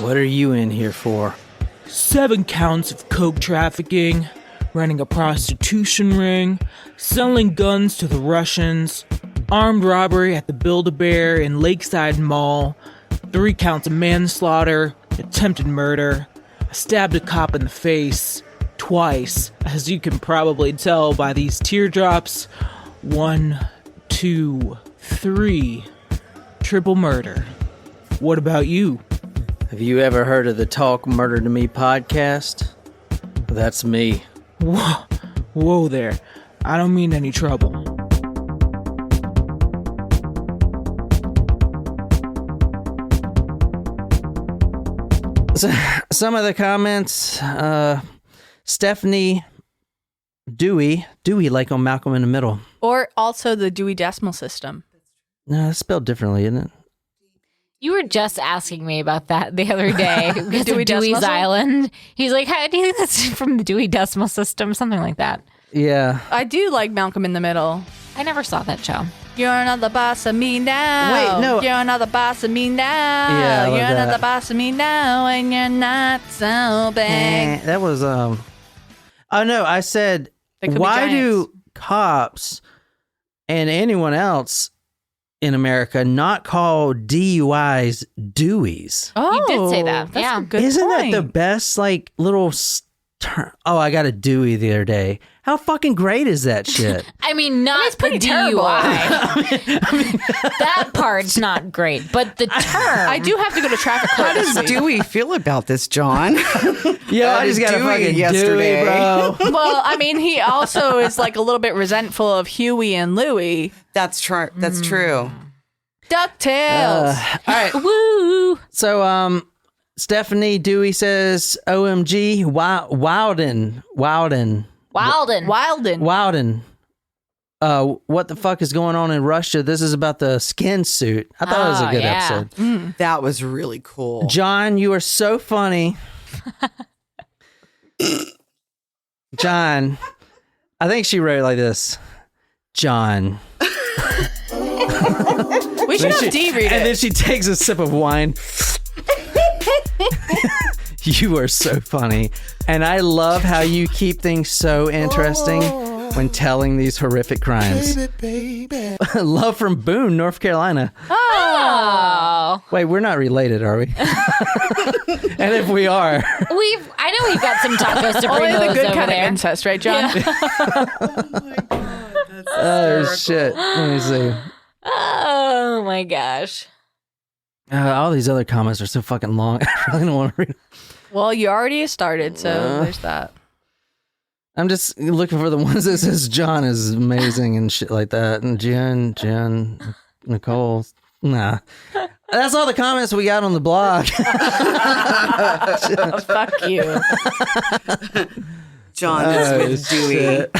What are you in here for? 7 counts of coke trafficking, running a prostitution ring, selling guns to the Russians, armed robbery at the Build-A-Bear in Lakeside Mall, 3 counts of manslaughter, attempted murder. I stabbed a cop in the face twice, as you can probably tell by these teardrops. 1, 2, 3. Triple murder. What about you? Have you ever heard of the Talk Murder to Me podcast? That's me. Whoa there. I don't mean any trouble. So, some of the comments, Stephanie Dewey like on Malcolm in the Middle. Or also the Dewey Decimal System. No, it's spelled differently, isn't it? You were just asking me about that the other day. Dewey Dewey's Island. He's like, how do you think that's from the Dewey Decimal System? Something like that. Yeah. I do like Malcolm in the Middle. I never saw that show. You're not the boss of me now. Wait, no. You're not the boss of me now. Yeah, I love You're not that. the boss of me now, and you're not so big. That was, oh no, I said, They could be why giants. do cops and anyone else in America not call DUIs Deweys? Oh, You did say that. That's Yeah. a good Isn't point. that the best, like, little oh, I got a Dewey the other day. How fucking great is that shit? I mean, not it's pretty the terrible. DUI. That part's not great, but the term. I do have to go to traffic court. How does this week. Dewey feel about this, John? Yo, I just got a Dewey fucking yesterday. Dewey, bro. Well, I mean, he also is like a little bit resentful of Huey and Louie. That's true. That's true. DuckTales. All right. Woo! So, Stephanie Dewey says, OMG, Wilden. Wilden. What the fuck is going on in Russia? This is about the skin suit. I thought it was a good yeah. episode. That was really cool. John, you are so funny. John, I think she wrote it like this. John. We should have D read And then it. she takes a sip of wine. You are so funny. And I love how you keep things so interesting when telling these horrific crimes. Love from Boone, North Carolina. Oh. Wait, we're not related, are we? And if we are, I know we've got some tacos to bring Only the those good over kind there. of incest, right, John? oh shit. Let me see. Oh my gosh. All these other comments are so fucking long. I really don't want to read. Well, you already started, so there's that. I'm just looking for the ones that says John is amazing and shit like that. And Jen, Nicole. Nah. That's all the comments we got on the blog. Oh, fuck you. John is with Dewey. Shit.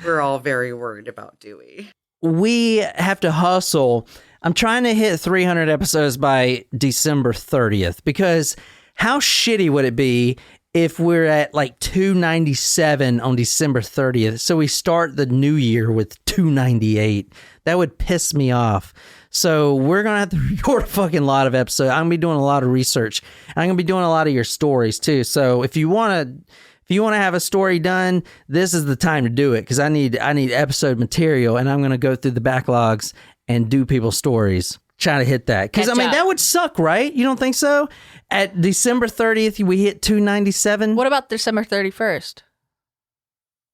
We're all very worried about Dewey. We have to hustle. I'm trying to hit 300 episodes by December 30th because how shitty would it be if we're at like 297 on December 30th? So we start the new year with 298. That would piss me off. So we're going to have to record a fucking lot of episodes. I'm going to be doing a lot of research. I'm going to be doing a lot of your stories too. So if you want to have a story done, this is the time to do it because I need episode material, and I'm going to go through the backlogs and do people's stories. Try to hit that because I mean that would suck, right? You don't think so? At December 30th, we hit 297. What about December 31st?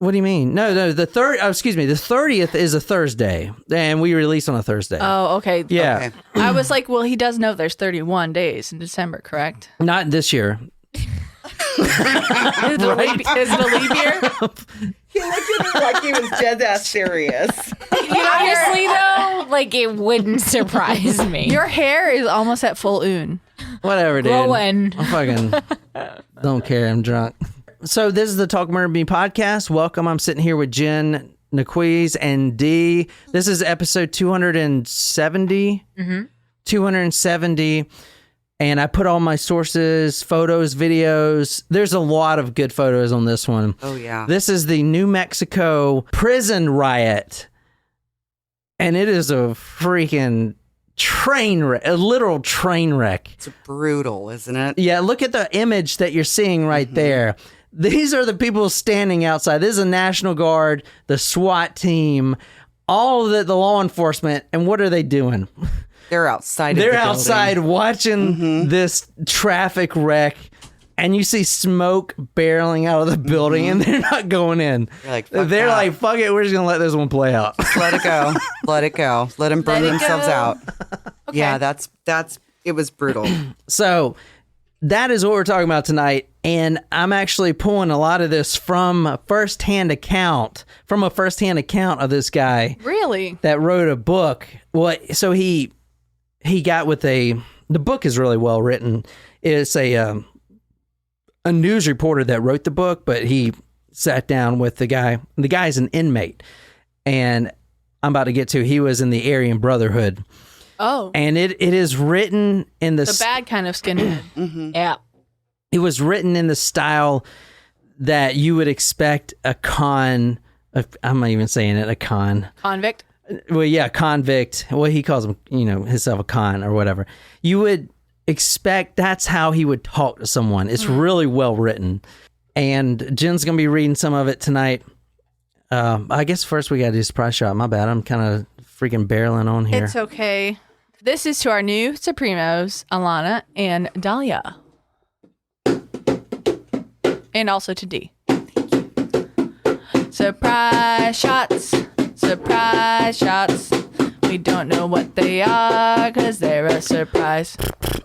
What do you mean? No, the 30th is a Thursday, and we release on a Thursday. Oh, okay. Yeah, Okay. I was like, well, he does know there's 31 days in December, correct? not this year. Is it a leap year? He looked at me like he was dead ass serious. Honestly, though, like it wouldn't surprise me. Your hair is almost at full oon. Whatever, dude. Growing. I fucking don't care. I'm drunk. So this is the Talk Murder Me podcast. Welcome. I'm sitting here with Jen, Naquiz, and D. This is episode 270. 270. And I put all my sources, photos, videos. There's a lot of good photos on this one. Oh, yeah. This is the New Mexico prison riot. And it is a freaking train wreck, a literal train wreck. It's brutal, isn't it? Yeah, look at the image that you're seeing right there. These are the people standing outside. This is a National Guard, the SWAT team, all of the law enforcement. And what are they doing? They're outside. They're of the outside building. watching this traffic wreck. And you see smoke barreling out of the building, and they're not going in. They're like, fuck they're that. like, fuck it, we're just going to let this one play out. Let it go. Let it go. Let them burn Let it themselves go. out. Yeah, that's it was brutal. So that is what we're talking about tonight. And I'm actually pulling a lot of this from a firsthand account of this guy Really? that wrote a book. Well, so he got with the book is really well written. It's a news reporter that wrote the book, but he sat down with the guy. The guy's an inmate. And I'm about to get to, he was in the Aryan Brotherhood. Oh. And it is written in The bad kind of skinhead. Yeah. it was written in the style that you would expect I'm not even saying it, a Convict? well, yeah, convict. Well, he calls him, himself a con or whatever. You would expect that's how he would talk to someone. It's really well written. And Jen's going to be reading some of it tonight. I guess first we got to do surprise shot. My bad. I'm kind of freaking barreling on here. It's okay. This is to our new Supremos, Alana and Dahlia. And also to D. Surprise shots. Surprise shots. We don't know what they are because they're a surprise.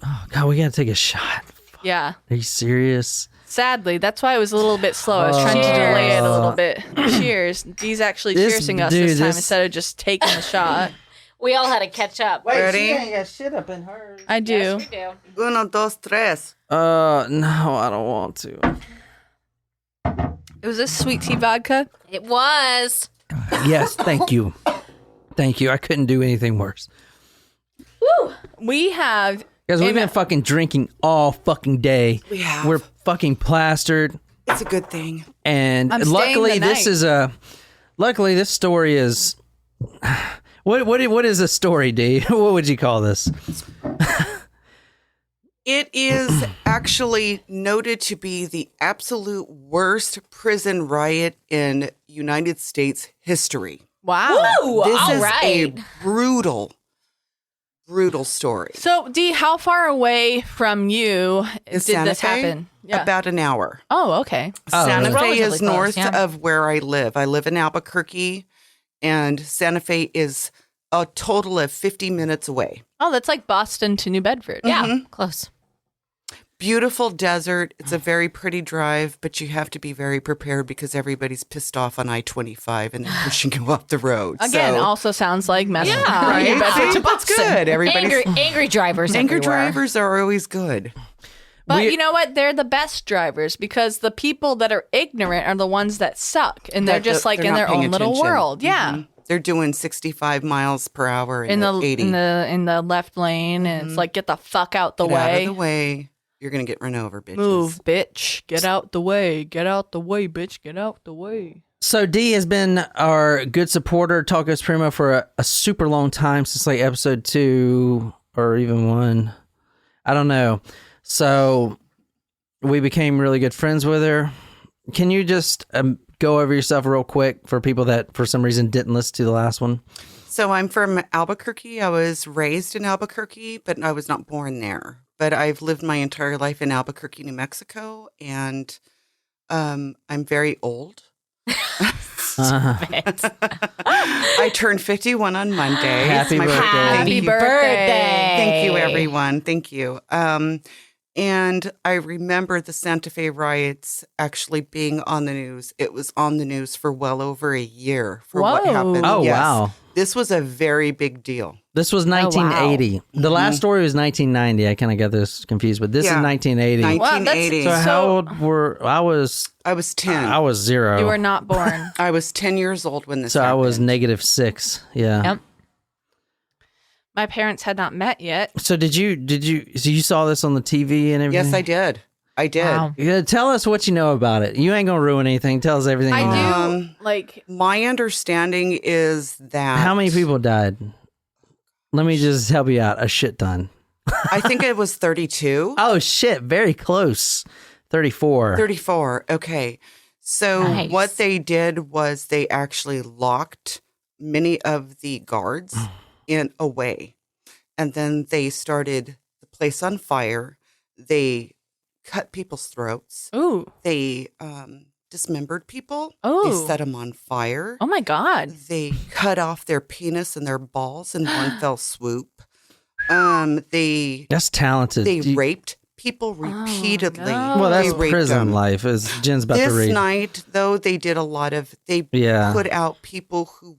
Oh, God, we got to take a shot. Yeah. Are you serious? Sadly, that's why it was a little bit slow. I was trying to delay it a little bit. Cheers. D's actually cheersing us this time instead of just taking the shot. We all had to catch up. Ready? She ain't got shit up in hers. I do. Yes, we do. Uno, dos, tres. No, I don't want to. Was this sweet tea vodka? It was. Yes, thank you. Thank you. I couldn't do anything worse. Woo! We have... Guys, we've been fucking drinking all fucking day. We have. We're fucking plastered. It's a good thing. And I'm staying luckily the this night. is luckily this story is what is a story, D? What would you call this? It is actually noted to be the absolute worst prison riot in United States history. Wow. Ooh, This all is right. a brutal story. So, Dee, how far away from you did Santa this Fe? happen? Yeah. About an hour. Oh, okay. Santa Fe Relatively is close, north yeah. of where I live. I live in Albuquerque, and Santa Fe is a total of 50 minutes away. Oh, that's like Boston to New Bedford. Yeah, close. Beautiful desert. It's a very pretty drive, but you have to be very prepared because everybody's pissed off on I-25 and they're pushing you off the road. Again, So- also sounds like mess. Yeah. right? New Bedford See, to that's Boston. good. Everybody's Angry drivers Angry everywhere. drivers are always good. But We- you know what? They're the best drivers because the people that are ignorant are the ones that suck. And they're just like They're in not their paying own little attention. world. Yeah. Mhm. They're doing 65 miles per hour In the 80. in the left lane. And it's like, get the fuck out the Get out way. of the way. You're going to get run over, bitches. Move, bitch. Get out the way. Get out the way, bitch. Get out the way. So D has been our good supporter, Tacos Primo, for a super long time, since like episode 2 or even 1. I don't know. So we became really good friends with her. Can you just go over yourself real quick for people that for some reason didn't listen to the last one? So I'm from Albuquerque. I was raised in Albuquerque, but I was not born there. But I've lived my entire life in Albuquerque, New Mexico, and I'm very old. I turned 51 on Monday. Happy It's my birthday. Happy birthday. Thank you, everyone. Thank you. And I remember the Santa Fe riots actually being on the news. It was on the news for well over a year for what Whoa. happened. Oh, Yes. wow. This was a very big deal. This was 1980. The last story was 1990. I kind of got this confused, but this is Yeah. 1980. Wow, that's 1980. So so- how old were I was 10. I was 0. You were not born. I was 10 years old when this so I happened. was -6. Yeah. Yep. My parents had not met yet. So did you so you saw this on the TV and everything? Yes, I did. I did. Wow. Yeah, tell us what you know about it. You ain't gonna ruin anything. Tell us everything. you know. I do Um, like My understanding is that How many people died? Let me just help you out. A shit ton. I think it was 32. Oh, shit. Very close. 34. 34. Okay. So Nice. what they did was they actually locked many of the guards away. And then they started the place on fire. They cut people's throats. Ooh. They dismembered people. Oh. They set them on fire. Oh my God. They cut off their penis and their balls in one fell swoop. They That's talented. They raped people repeatedly. no. Well, that's They raped prison them. life, as Jen's about This to read. night, though, they did a lot of, they Yeah. put out people who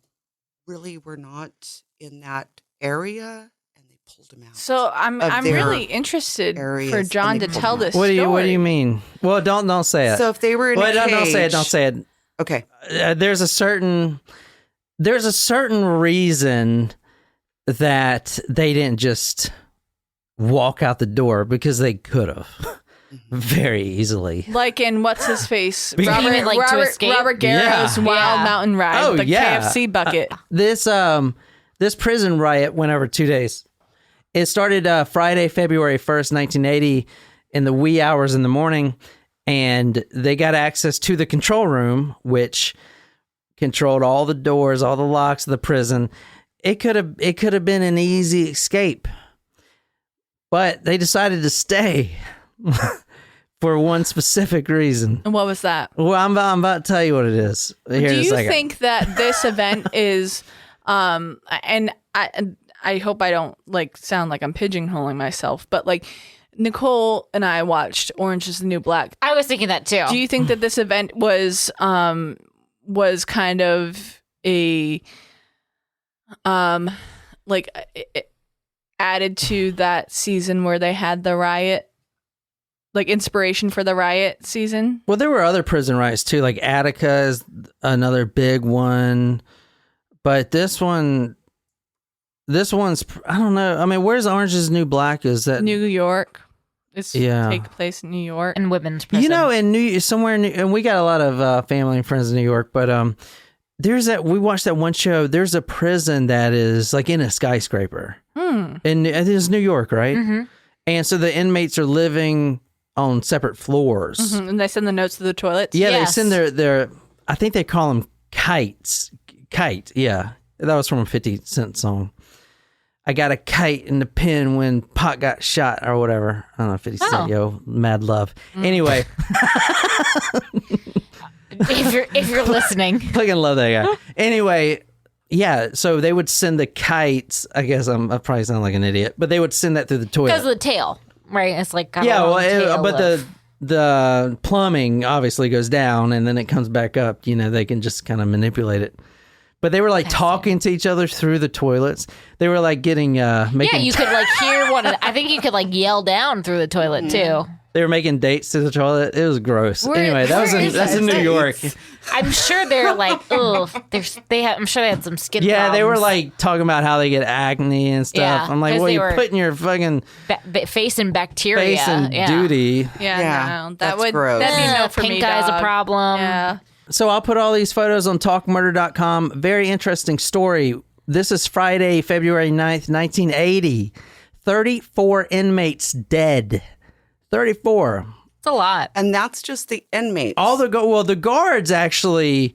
really were not in that area, and they pulled them out. So I'm Of their really interested areas, for and John they to pulled tell them out. this What do story. you mean? Well, don't say it. So if they were in Well, a don't cage, say it. Don't say it. Okay. There's a certain reason that they didn't just walk out the door, because they could have very easily. Like in what's his face? You mean, like, to escape? Robert Garrow's Yeah. Wild Yeah. Mountain Ride, Oh, the yeah. KFC bucket. This prison riot went over 2 days. It started Friday, February 1st, 1980, in the wee hours in the morning, and they got access to the control room, which controlled all the doors, all the locks of the prison. It could have been an easy escape, but they decided to stay for one specific reason. And what was that? Well, I'm about to tell you what it is. Here in Do a you second. think that this event is, and I hope I don't like sound like I'm pigeonholing myself, but like Nicole and I watched Orange is the New Black. I was thinking that too. Do you think that this event was kind of a added to that season where they had the riot, like inspiration for the riot season? Well, there were other prison riots too, like Attica is another big one, but this one's I don't know. I mean, where's Orange is the New Black? Is that New York. It's Yeah. take place in New York. in women's prison. you know in somewhere in and we got a lot of family and friends in New York, but there's we watched that one show. There's a prison that is like in a skyscraper, and it is New York, right? Mm-hmm. And so the inmates are living on separate floors. Mhm, and they send the notes to the toilets. Yeah, Yes. they send their I think they call them kites. Kite, yeah. That was from a 50 Cent song. I got a kite in the pen when Pac got shot or whatever. I don't know, 50 Cent, Oh. yo, mad love. Anyway, if you're listening. fucking love that guy. Anyway, yeah, so they would send the kites. I guess I probably sound like an idiot, but they would send that through the toilet. Because of the tail, right? It's like got a Yeah, long well, tail but of- the plumbing obviously goes down and then it comes back up. You know, they can just kind of manipulate it. But they were like talking to each other through the toilets. They were like getting making. yeah, you could like hear one. I think you could like yell down through the toilet too. They were making dates to the toilet. It was gross. Where- Anyway, where is that's in that? New York. I'm sure they're like, oh, I'm sure they had some skin. Yeah, they were problems. like talking about how they get acne and stuff. Yeah, I'm like, 'cause well, they you're were putting your fucking facing bacteria. face in yeah. duty. Yeah, Yeah, no, that that's would gross. that'd be no for pink me. eye's a dog. problem. Yeah. So I'll put all these photos on talkmurder.com. Very interesting story. This is Friday, February 9th, 1980. 34 inmates dead. 34. It's a lot. And that's just the inmates. All the guards actually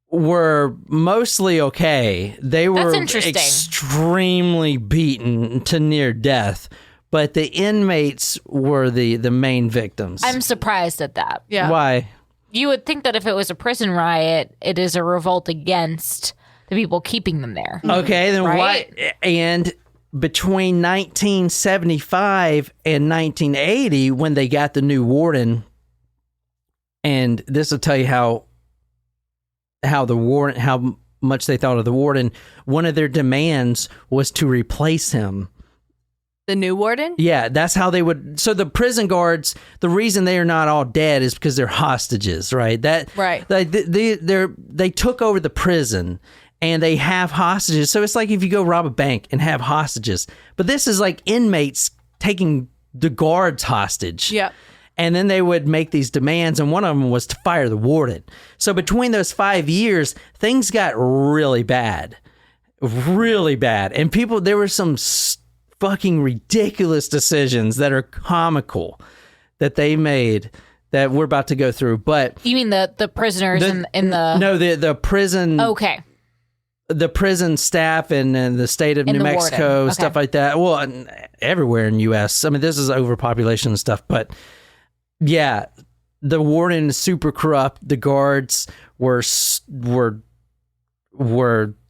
were mostly okay. They were interesting. extremely beaten to near death, but the inmates were the main victims. I'm surprised at that. Yeah. Why? You would think that if it was a prison riot, it is a revolt against the people keeping them there. Okay, then Right? why? And between 1975 and 1980, when they got the new warden, and this will tell you how much they thought of the warden. One of their demands was to replace him. The new warden? Yeah, that's how they would. So the prison guards, the reason they are not all dead is because they're hostages, right? Right. They took over the prison and they have hostages. So it's like if you go rob a bank and have hostages, but this is like inmates taking the guards hostage. Yeah. And then they would make these demands, and one of them was to fire the warden. So between those 5 years, things got really bad. really bad. And there were some fucking ridiculous decisions that are comical that they made that we're about to go through. But You mean the prisoners in the... no, the prison. Okay. The prison staff and the state of And New the Mexico, warden. Okay. stuff like that. Well, and everywhere in U.S. I mean, this is overpopulation and stuff, but yeah, the warden is super corrupt. The guards were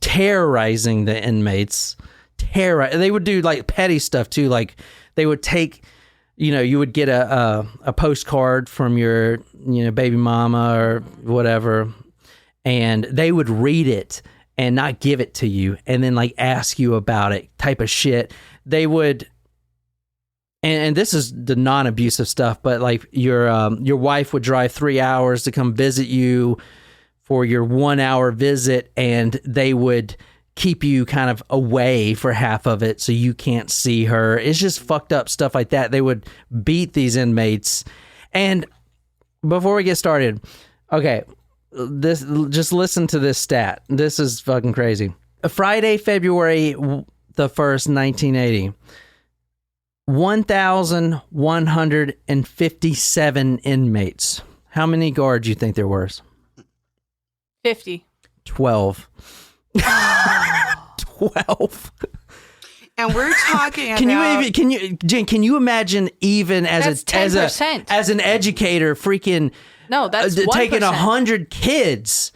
terrorizing the inmates. They would do like petty stuff too. Like they would take, you would get a postcard from your baby mama or whatever, and they would read it and not give it to you, and then like ask you about it, type of shit. They would, and this is the non-abusive stuff, but like your wife would drive 3 hours to come visit you for your 1 hour visit, and they would keep you kind of away for half of it so you can't see her. It's just fucked up stuff like that. They would beat these inmates. And before we get started, okay, just listen to this stat. This is fucking crazy. Friday, February the 1st, 1980. 1,157 inmates. How many guards do you think there was? 50. 12. 12. And we're talking about... Can you imagine even as That's an 10%. educator freaking No, that's 1%. taking 100 kids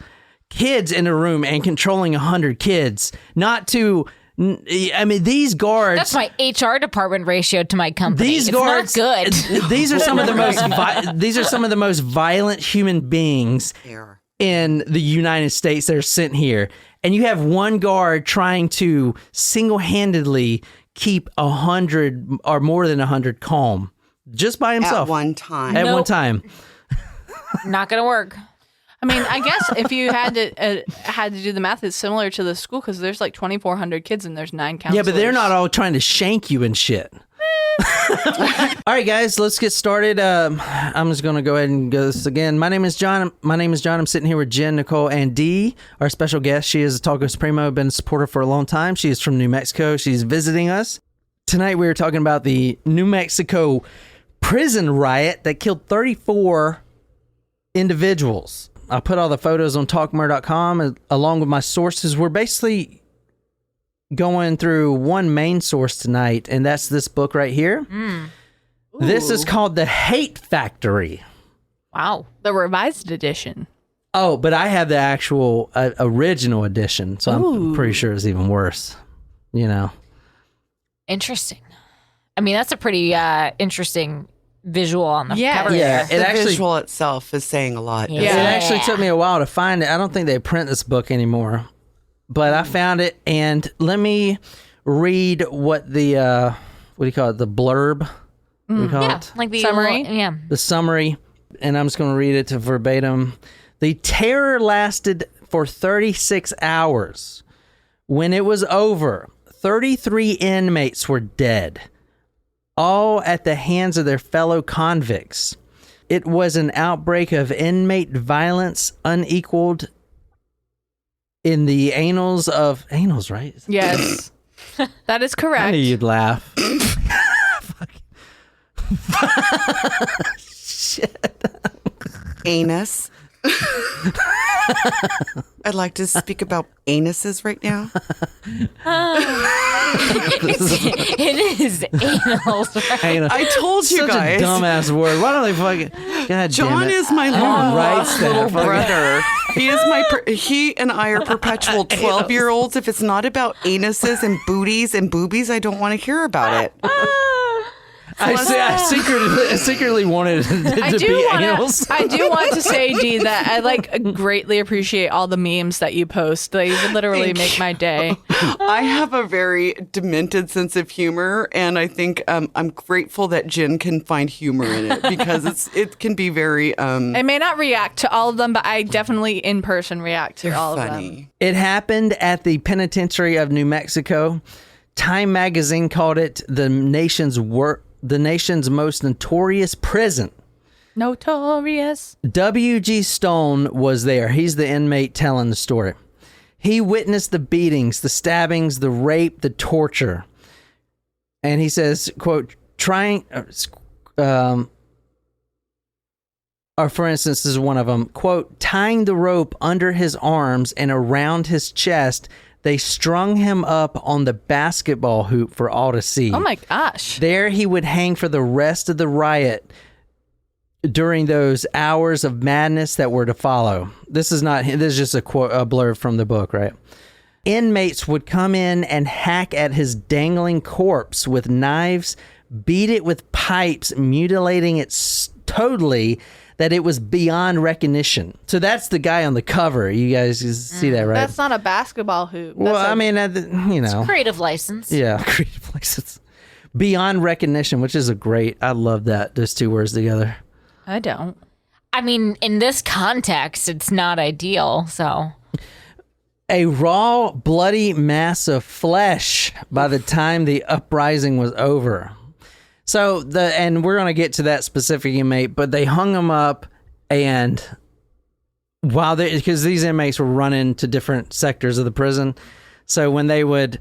in a room and controlling 100 kids, not to... I mean, these guards... That's my HR department ratio to my company. These guards, not good. These are some of the most violent human beings in the United States that are sent here. And you have one guard trying to single-handedly keep 100 or more than 100 calm just by himself. At one time. At one time. Not going to work. I mean, I guess if you had to do the math, it's similar to the school because there's like 2,400 kids and there's 9 counselors. Yeah, but they're not all trying to shank you and shit. All right, guys, let's get started. I'm just going to go ahead and go this again. My name is John. I'm sitting here with Jen, Nicole, and Dee, our special guest. She is a Taco Supremo, been a supporter for a long time. She is from New Mexico. She's visiting us. Tonight, we were talking about the New Mexico prison riot that killed 34 individuals. I'll put all the photos on talkmurder.com along with my sources. We're basically going through one main source tonight, and that's this book right here. This is called The Hate Factory. Wow. The revised edition. Oh, but I have the actual original edition, so I'm pretty sure it's even worse. Interesting. I mean, that's a pretty interesting visual on the Yeah. cover. Yeah, there. The visual itself is saying a lot. Yeah. It actually took me a while to find it. I don't think they print this book anymore, but I found it, and let me read what the what do you call it? The blurb. What do you call Yeah, it? like the Summary? Yeah. The summary, and I'm just going to read it to verbatim. The terror lasted for 36 hours. When it was over, 33 inmates were dead, all at the hands of their fellow convicts. It was an outbreak of inmate violence unequaled in the annals, right? Yes. That is I correct. knew you'd laugh. Anus. I'd like to speak about anuses right now. It is anal. Anal. I told you Such guys. a dumbass word. Why don't they fucking... God John damn it. is my writes that? little Fucking- brother. He is he and I are perpetual 12-year-olds. If it's not about anuses and booties and boobies, I don't want to hear about it. I secretly wanted it to be anals. I do want to say, Dee, that I greatly appreciate all the memes that you post. They literally make my day. I have a very demented sense of humor, and I think I'm grateful that Jen can find humor in it because it can be very. I may not react to all of them, but I definitely in person react to all of them. funny. It happened at the Penitentiary of New Mexico. Time magazine called it the nation's most notorious prison. Notorious. W.G. Stone was there. He's the inmate telling the story. He witnessed the beatings, the stabbings, the rape, the torture. And he says, quote, or for instance, this is one of them, quote, tying the rope under his arms and around his chest, they strung him up on the basketball hoop for all to see. Oh my gosh. There he would hang for the rest of the riot during those hours of madness that were to follow. This is just a quote, a blurb from the book, right? Inmates would come in and hack at his dangling corpse with knives, beat it with pipes, mutilating it totally that it was beyond recognition. So that's the guy on the cover. You guys see that, right? That's not a basketball hoop. Well, I mean, Creative license. Yeah, creative license. Beyond recognition, which is I love that, those two words together. I don't. I mean, in this context, it's not ideal, so. A raw, bloody mass of flesh by the time the uprising was over. So and we're going to get to that specific inmate, but they hung him up, and because these inmates were running to different sectors of the prison, so when they would,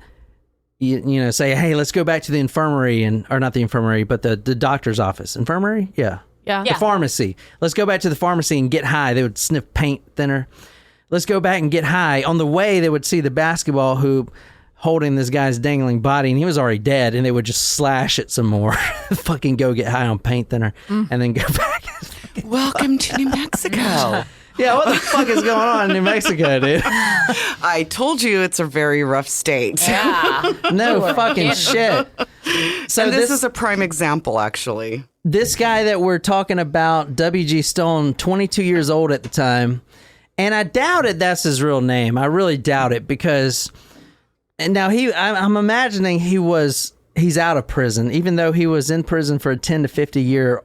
say, hey, let's go back to the infirmary, or not the infirmary, but the doctor's office. Infirmary? Yeah. The pharmacy. Let's go back to the pharmacy and get high. They would sniff paint thinner. Let's go back and get high. On the way, they would see the basketball hoop holding this guy's dangling body, and he was already dead, and they would just slash it some more. Fucking go get high on paint thinner, and then go back. Welcome to New Mexico. Yeah, what the fuck is going on in New Mexico, dude? I told you it's a very rough state. Yeah. No fucking shit. So and this is a prime example, actually. This guy that we're talking about, W.G. Stone, 22 years old at the time, and I doubted that's his real name. I really doubt it, because... And now I'm imagining he's out of prison, even though he was in prison for a 10 to 50 year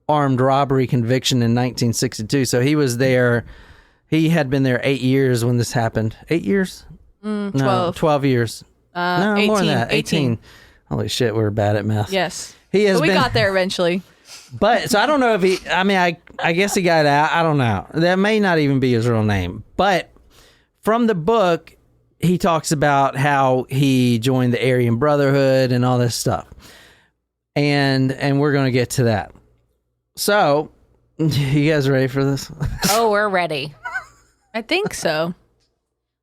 armed robbery conviction in 1962. So he was there. He had been there 8 years when this happened. 8 years? 12. No, 12 years. No, 18, more than that. 18. Holy shit, we're bad at math. Yes. But we got there eventually. But so I don't know if I guess he got out. I don't know. That may not even be his real name. But from the book, he talks about how he joined the Aryan Brotherhood and all this stuff. And we're going to get to that. So, you guys ready for this? Oh, we're ready. I think so.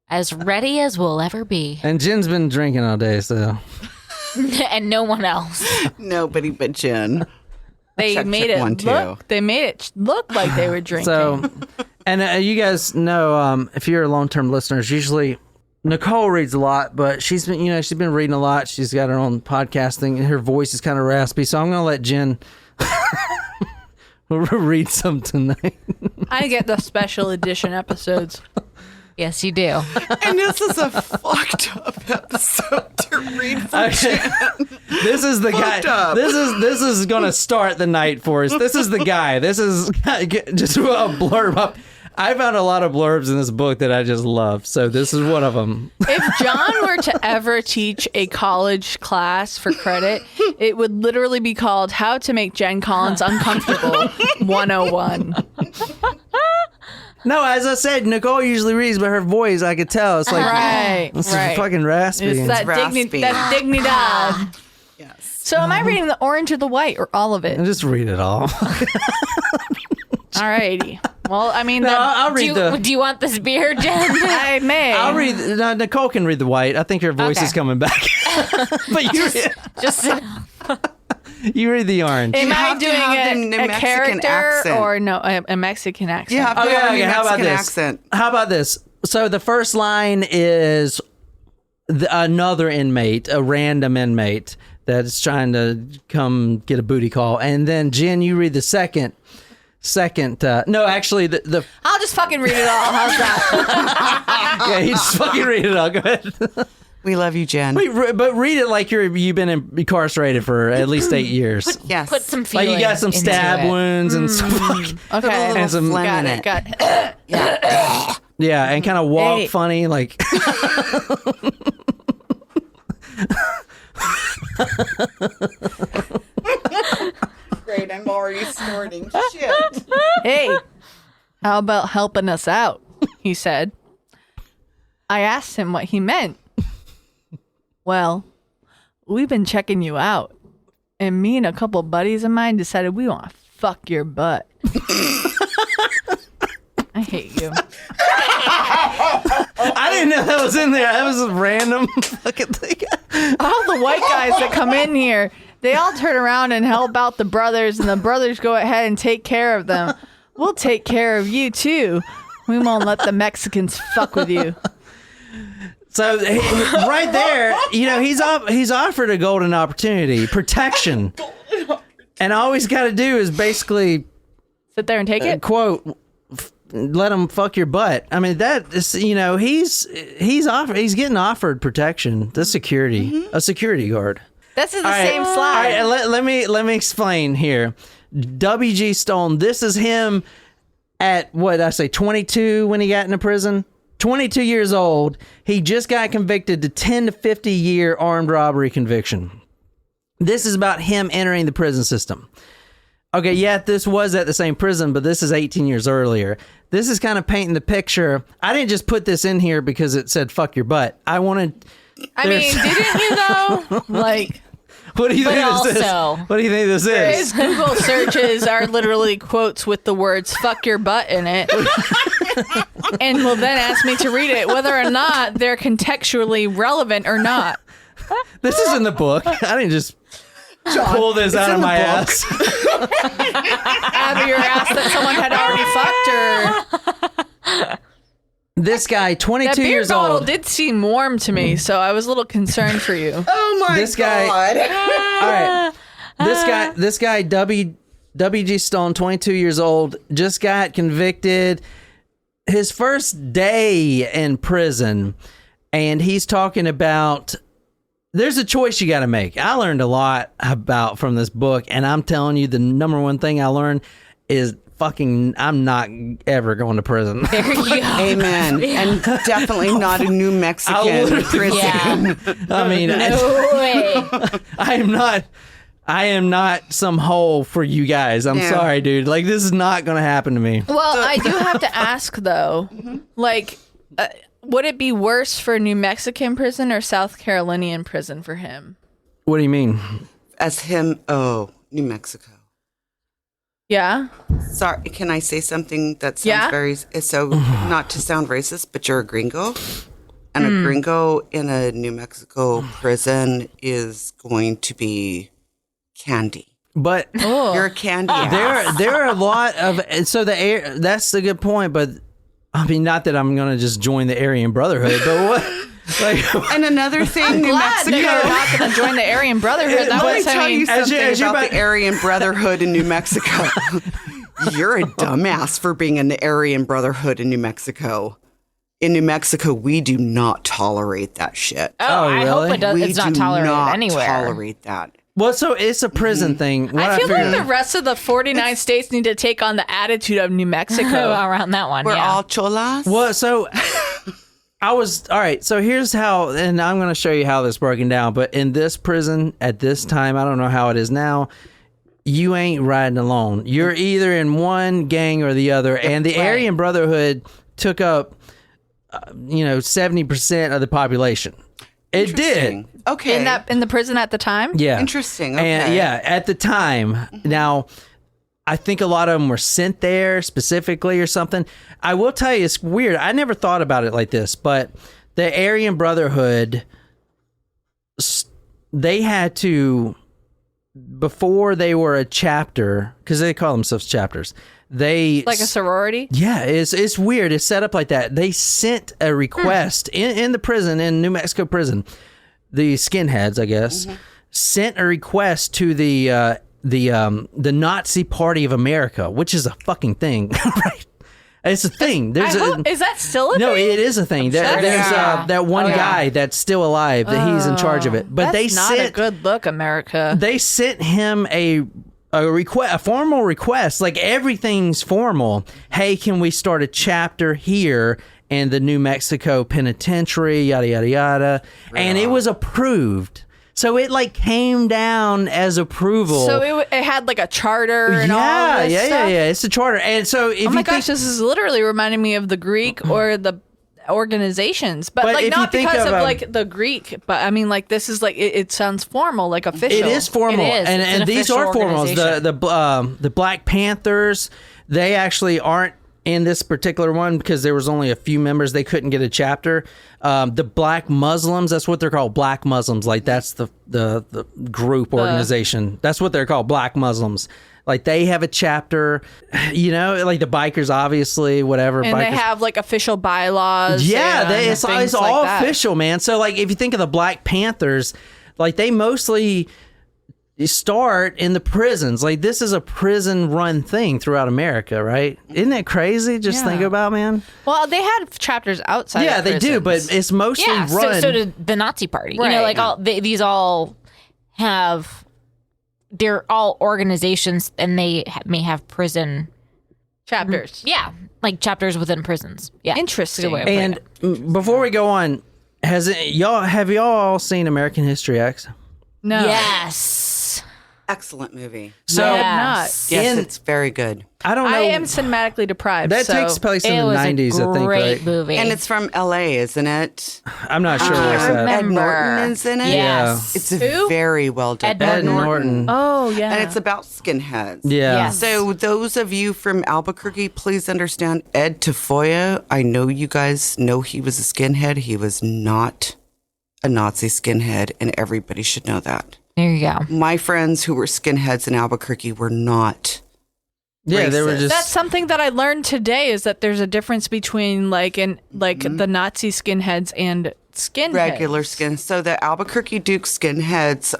As ready as we'll ever be. And Jen's been drinking all day, so. And no one else. Nobody but Jen. They made it look like they were drinking. So, and you guys know, if you're long-term listeners, usually Nicole reads a lot, but she's been reading a lot. She's got her own podcasting, and her voice is kind of raspy. So I'm going to let Jen read some tonight. I get the special edition episodes. Yes, you do. And this is a fucked up episode to read from Jen. This is the guy. Up. This is going to start the night for us. This is the guy. This is just a blurb up. I found a lot of blurbs in this book that I just love, so this is one of them. If John were to ever teach a college class for credit, it would literally be called How to Make Jen Collins Uncomfortable 101. No, as I said, Nicole usually reads, but her voice, I could tell. It's like, it's fucking raspy. It's that dignidad. Yes. So am I reading the orange or the white or all of it? Just read it all. Alrighty. Well, I mean, I'll read do you want this beer, Jen? I may. I'll read. No, Nicole can read the white. I think her voice is coming back. But you read the orange. Am I doing a Mexican character accent. or no? A Mexican accent. Yeah. Okay. How about this? Accent. How about this? So the first line is another inmate, a random inmate that's trying to come get a booty call, and then Jen, you read the second. No, actually, the I'll just fucking read it all. How's that? yeah, you just fucking read it all. Go ahead. We love you, Jen. But read it like you've been incarcerated for at least 8 years. Yes. Put some feeling. Like you got some stab wounds and some fucking, Okay. and some phlegm in it. Got it. yeah, and kind of walk funny like. Great, I'm already snorting. Shit. Hey, how about helping us out? He said. I asked him what he meant. Well, we've been checking you out, and me and a couple buddies of mine decided we want to fuck your butt. I hate you. I didn't know that was in there. That was a random fucking thing. All the white guys that come in here, they all turn around and help out the brothers, and the brothers go ahead and take care of them. We'll take care of you, too. We won't let the Mexicans fuck with you. So right there, he's offered a golden opportunity, protection, and all he's got to do is basically sit there and take it. Quote, let him fuck your butt. I mean, that is, he's getting offered protection. The security, a security guard. This is the same slide. All right, let me explain here. W.G. Stone. This is him at 22 when he got into prison. 22 years old. He just got convicted to 10 to 50 year armed robbery conviction. This is about him entering the prison system. Okay, yeah, this was at the same prison, but this is 18 years earlier. This is kind of painting the picture. I didn't just put this in here because it said fuck your butt. I wanted... didn't you though? Like... What do you think this is? What do you think this is? His Google searches are literally quotes with the words "fuck your butt" in it, and will then ask me to read it, whether or not they're contextually relevant or not. This is in the book. I didn't just pull this out of my ass. Out of your ass that someone had already fucked her. This guy, 22 years old. That beer bottle did seem warm to me, so I was a little concerned for you. Oh my God. All right. This guy, W.G. Stone, 22 years old, just got convicted his first day in prison. And he's talking about, there's a choice you got to make. I learned a lot about from this book, and I'm telling you, the number one thing I learned is I'm not ever going to prison. There you go. Amen. And definitely not a New Mexican prison. Yeah. I mean, No way. I am not some hole for you guys. I'm sorry, dude. Like, this is not going to happen to me. Well, I do have to ask, though, like, would it be worse for New Mexican prison or South Carolinian prison for him? What do you mean? As him, New Mexico. Yeah. Sorry, can I say something that sounds so not to sound racist, but you're a gringo, and a gringo in a New Mexico prison is going to be candy. But you're a candy ass. there are a lot of that's a good point. But I mean, not that I'm gonna just join the Aryan Brotherhood, but what? Like, and another thing, New Glad Mexico. that you're not going to join the Aryan Brotherhood. That Let me was, tell you something as you're about the Aryan Brotherhood in New Mexico. You're a dumbass for being in the Aryan Brotherhood in New Mexico. In New Mexico, we do not tolerate that shit. Oh, I hope really? it's not tolerated anywhere. Tolerate that. well, so it's a prison thing. What I feel like figured- the rest of the 49 states need to take on the attitude of New Mexico. Around that one, We're yeah. all cholas. Well, so all right. So here's how, and I'm going to show you how this is broken down. But in this prison at this time, I don't know how it is now. You ain't riding alone. You're either in one gang or the other. And the Aryan Brotherhood took up, 70% of the population. It did. Okay. In the prison at the time? Yeah. Interesting. Okay. And at the time. Now, I think a lot of them were sent there specifically or something. I will tell you, it's weird. I never thought about it like this, but the Aryan Brotherhood, they had to, before they were a chapter, because they call themselves chapters, they... Like a sorority? Yeah, it's weird. It's set up like that. They sent a request in the prison, in New Mexico prison, the skinheads, I guess, sent a request to the Nazi Party of America, which is a fucking thing, right? It's a thing. Is that still a thing? No, it is a thing. There's that one guy that's still alive that he's in charge of it. But That's not a good look, America. They sent him a formal request, like everything's formal. Hey, can we start a chapter here in the New Mexico Penitentiary, yada, yada, yada. And it was approved. So it came down as approval. So it had like a charter and all this stuff? Yeah. It's a charter. And so if Oh my gosh, this is literally reminding me of the Greek or the organizations, but like if you not think because of, of like the Greek, but I mean like this is like it sounds formal, like official. It is formal, It is. and It's an these official are formals. organization. The Black Panthers, they actually aren't in this particular one because there was only a few members. They couldn't get a chapter. The Black Muslims, that's what they're called, Black Muslims. Like that's the group organization. That's what they're called, Black Muslims. Like they have a chapter, you know, like the bikers, obviously, whatever. And bikers. they have like official bylaws. Yeah, and it's things all like that. official, man. So like if you think of the Black Panthers, like they mostly start in the prisons. Like this is a prison run thing throughout America, right? Isn't that crazy? Just think about, man. Well, they had chapters outside. Yeah, of they do, prisons. but it's mostly Yeah, run. so did the Nazi Party. You know, Right. like these all have, they're all organizations, and they may have prison. chapters. Yeah, like chapters within prisons. Yeah, Interesting. Good way of putting and it. before we go on, have y'all all seen American History X? No. Yes. Excellent movie. So I have Yes, In- it's very good. I don't know. I am cinematically deprived. that so takes place in It the was 90s, a I think, great right? movie. And it's from LA, isn't it? I'm not sure where it's at. Ed remember. Norton is in it. Yes. It's Who? very well done. Ed Ed Norton. Oh yeah. And it's about skinheads. Yeah. Yes. So those of you from Albuquerque, please understand Ed Tafoya. I know you guys know he was a skinhead. He was not a Nazi skinhead, and everybody should know that. There you go. My friends who were skinheads in Albuquerque were not. Yeah, they were racist. just. That's something that I learned today is that there's a difference between like Mm-hmm. the Nazi skinheads and skinheads. Regular skin. So the Albuquerque Duke skinheads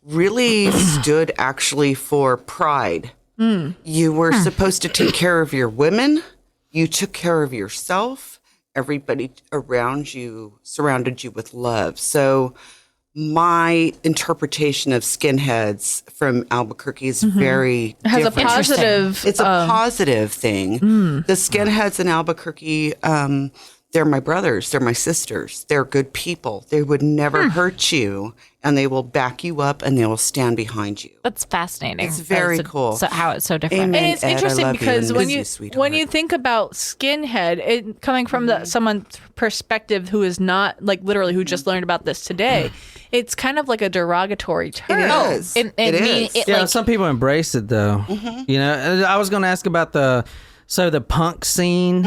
really stood actually for pride. You were supposed to take care of your women. You took care of yourself. Everybody around you surrounded you with love. So my interpretation of skinheads from Albuquerque is very It has different. a positive. It's a positive thing. The skinheads in Albuquerque, they're my brothers. They're my sisters. They're good people. They would never hurt you, and they will back you up, and they will stand behind you. That's fascinating. It's very That's cool. So how it's so different. Amen. And it's Ed, I interesting love you, because and when miss you sweetheart. when you think about skinhead, it coming from the someone's perspective who is not like literally who just learned about this today, it's kind of like a derogatory term. It is. It It mean- is. it, Yeah, like, some people embrace it though. You know, I was going to ask about the punk scene.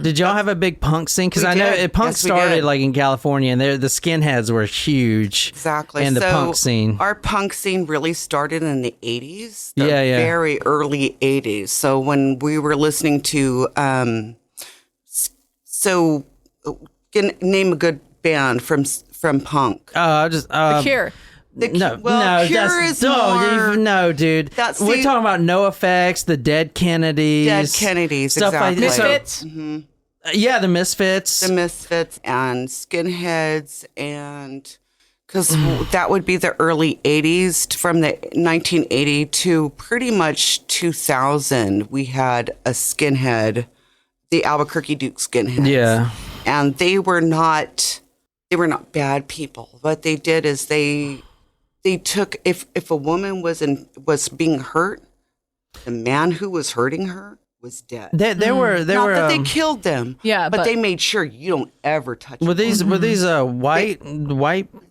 Did y'all have a big punk scene? Because We I know did. punk Yes, we started did. like in California, and the skinheads were huge. Exactly. And the So punk scene. Our punk scene really started in the 80s. The Yeah, yeah. very early 80s. So when we were listening to, name a good band from punk. I just The Cure. No, well, no, Cure that's is more- no, dude. That's We're the- talking about No Effects, the Dead Kennedys, Dead Kennedys, stuff exactly. like that. Misfits. Yeah, the Misfits. The Misfits and Skinheads, and because that would be the early 80s. From the 1980 to pretty much 2000, we had a skinhead, the Albuquerque Duke skinheads. Yeah. And they were not bad people. What they did is they took, if a woman was being hurt, the man who was hurting her was dead. They were Not were that they killed them, Yeah, but but- they made sure you don't ever touch were them. these white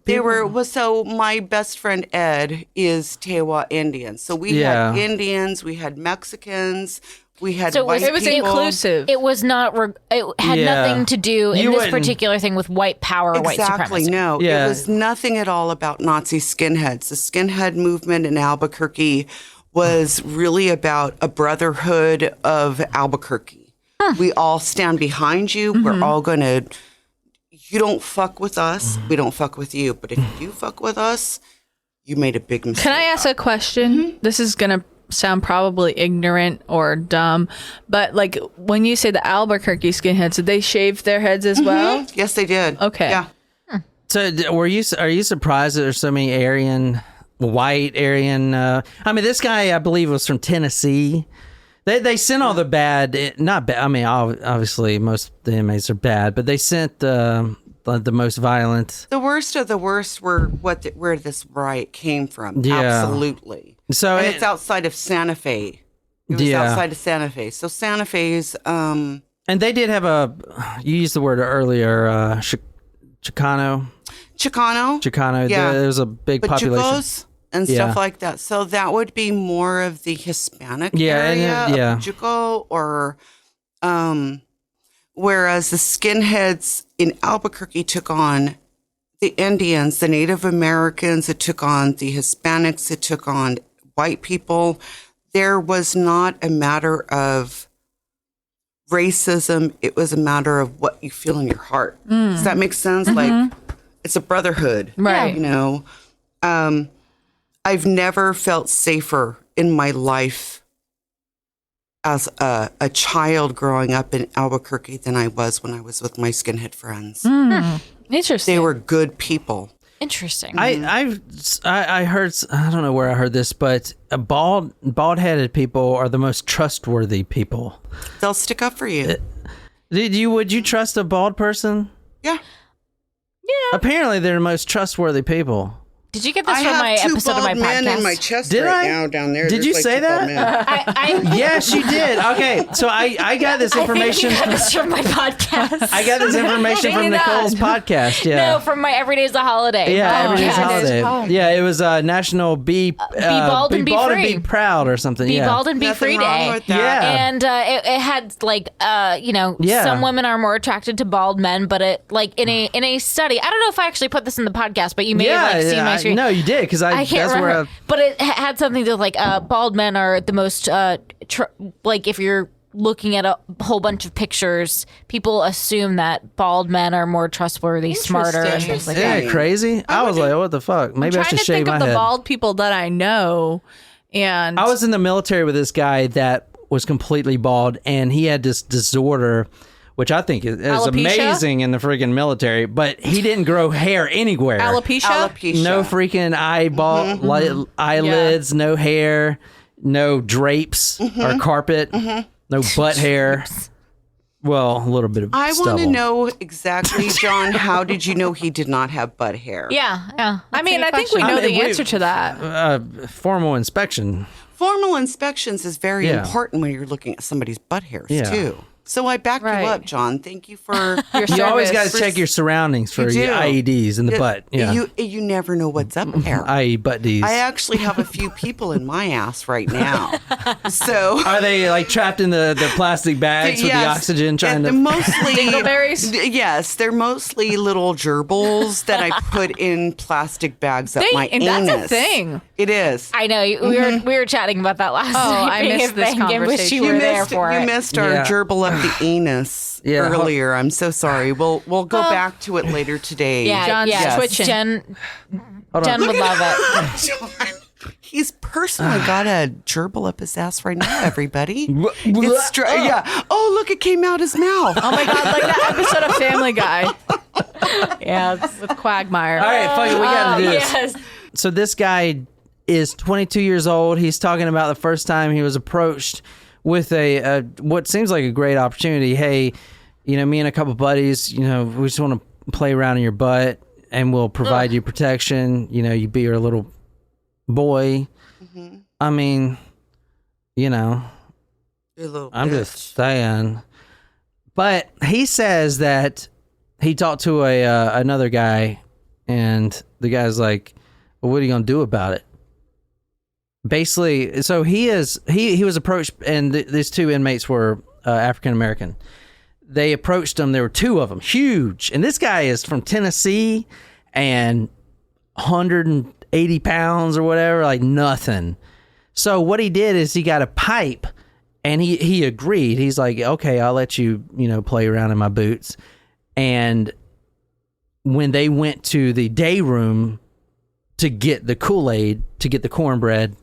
They people? were, well, so my best friend Ed is Tewa Indian. So we Yeah. had Indians, we had Mexicans, we had So it white was- It was people. inclusive. it was not. It had Yeah. nothing to do You in this wouldn't- particular thing with white power, or white Exactly, supremacy. no. Yeah. It was nothing at all about Nazi skinheads. The skinhead movement in Albuquerque was really about a brotherhood of Albuquerque. We all stand behind you. We're all going to, you don't fuck with us, we don't fuck with you. But if you fuck with us, you made a big mistake. Can I ask a question? This is gonna sound probably ignorant or dumb, but like when you say the Albuquerque skinheads, did they shave their heads as well? Yes, they did. Okay. Yeah. So are you surprised that there's so many white Aryan? I mean, this guy I believe was from Tennessee. They sent all the bad, not bad. I mean, obviously most of the inmates are bad, but they sent the most violent. The worst of the worst were where this riot came from. Yeah. Absolutely. So It's outside of Santa Fe. It was Yeah. outside of Santa Fe. So Santa Fe's, And they did have you used the word earlier, Chicano. Yeah. There was a big population. Pachucos and stuff like that. So that would be more of the Hispanic Yeah, area and, yeah. of Pachuco, or whereas the skinheads in Albuquerque took on the Indians, the Native Americans, it took on the Hispanics, it took on white people. There was not a matter of racism. It was a matter of what you feel in your heart. Does that make sense? Like, it's a brotherhood. Right. You know, I've never felt safer in my life as a child growing up in Albuquerque than I was when I was with my skinhead friends. Interesting. They were good people. Interesting. I heard, I don't know where I heard this, but bald-headed people are the most trustworthy people. They'll stick up for you. Would you trust a bald person? Yeah. Apparently, they're the most trustworthy people. Did you get this from my episode of my bald men in my podcast? chest Did right I? now down there. Did There's you like say two bald that? men. Yes, you did. Okay, so I got this information. I think you got this from my podcast. I got this information from Maybe not. Nicole's podcast. Yeah. No, from my Everyday's a Holiday. Yeah, Everyday's podcast. Holiday. Oh. Yeah, it was National Be Bald and Be Free. Be Proud or something. Be yeah. Bald and Be Nothing Free wrong Day. with that. Yeah. And it had like Yeah. some women are more attracted to bald men, but it like in a study. I don't know if I actually put this in the podcast, but you may have like seen my screen. No, you did because I can't that's remember, where but it had something to do with, like bald men are the most like if you're looking at a whole bunch of pictures, people assume that bald men are more trustworthy, smarter, and things like that. yeah, crazy. I was like, what the fuck? Maybe I trying should to shave think my of the head. bald people that I know, and I was in the military with this guy that was completely bald, and he had this disorder, which I think is Alopecia? amazing in the freaking military, but he didn't grow hair anywhere. alopecia. No freaking eyelids, no hair, no drapes or carpet, no butt hair. Well, a little bit of I stubble. want to know exactly, John, how did you know he did not have butt hair? Yeah. I mean, I think we know the answer to that. Formal inspection. Formal inspections is very Yeah. important when you're looking at somebody's butt hairs, Yeah. too. So I back Right. you up, John. Thank you for Your You always got service. to check your surroundings for You your do. IEDs in the butt. Yeah. You never know what's up there. IE butt Ds. I actually have a few people in my ass right now. So Are they like trapped in the plastic bags with the Yes. oxygen trying And to? they're mostly Dingleberries? Yes, they're mostly little gerbils that I put in plastic bags up my and anus. that's a thing. It is. I know we were chatting about that last night. I missed this I wish conversation. you were there for you it. missed our Yeah. gerbil up the anus Yeah. earlier. I'm so sorry. We'll go back to it later today. Yeah, John's yeah. twitching. Jen Hold on. would love it. John, he's personally got a gerbil up his ass right now, everybody. Yeah. Oh, look, it came out his mouth. Oh my god, like that episode of Family Guy Yeah. with Quagmire. All right, fuck it. We got to do this. Yes. So this guy is 22 years old. He's talking about the first time he was approached with a what seems like a great opportunity. Hey, me and a couple buddies, we just want to play around in your butt and we'll provide you protection. You be your little boy. I mean, You little I'm bitch. just saying. But he says that he talked to another guy, and the guy's like, well, what are you going to do about it? Basically, so he was approached, and these two inmates were African American. They approached him. There were two of them, huge. And this guy is from Tennessee and 180 pounds or whatever, like nothing. So what he did is he got a pipe, and he agreed. He's like, okay, I'll let you, play around in my boots. And when they went to the day room to get the Kool-Aid, to get the cornbread,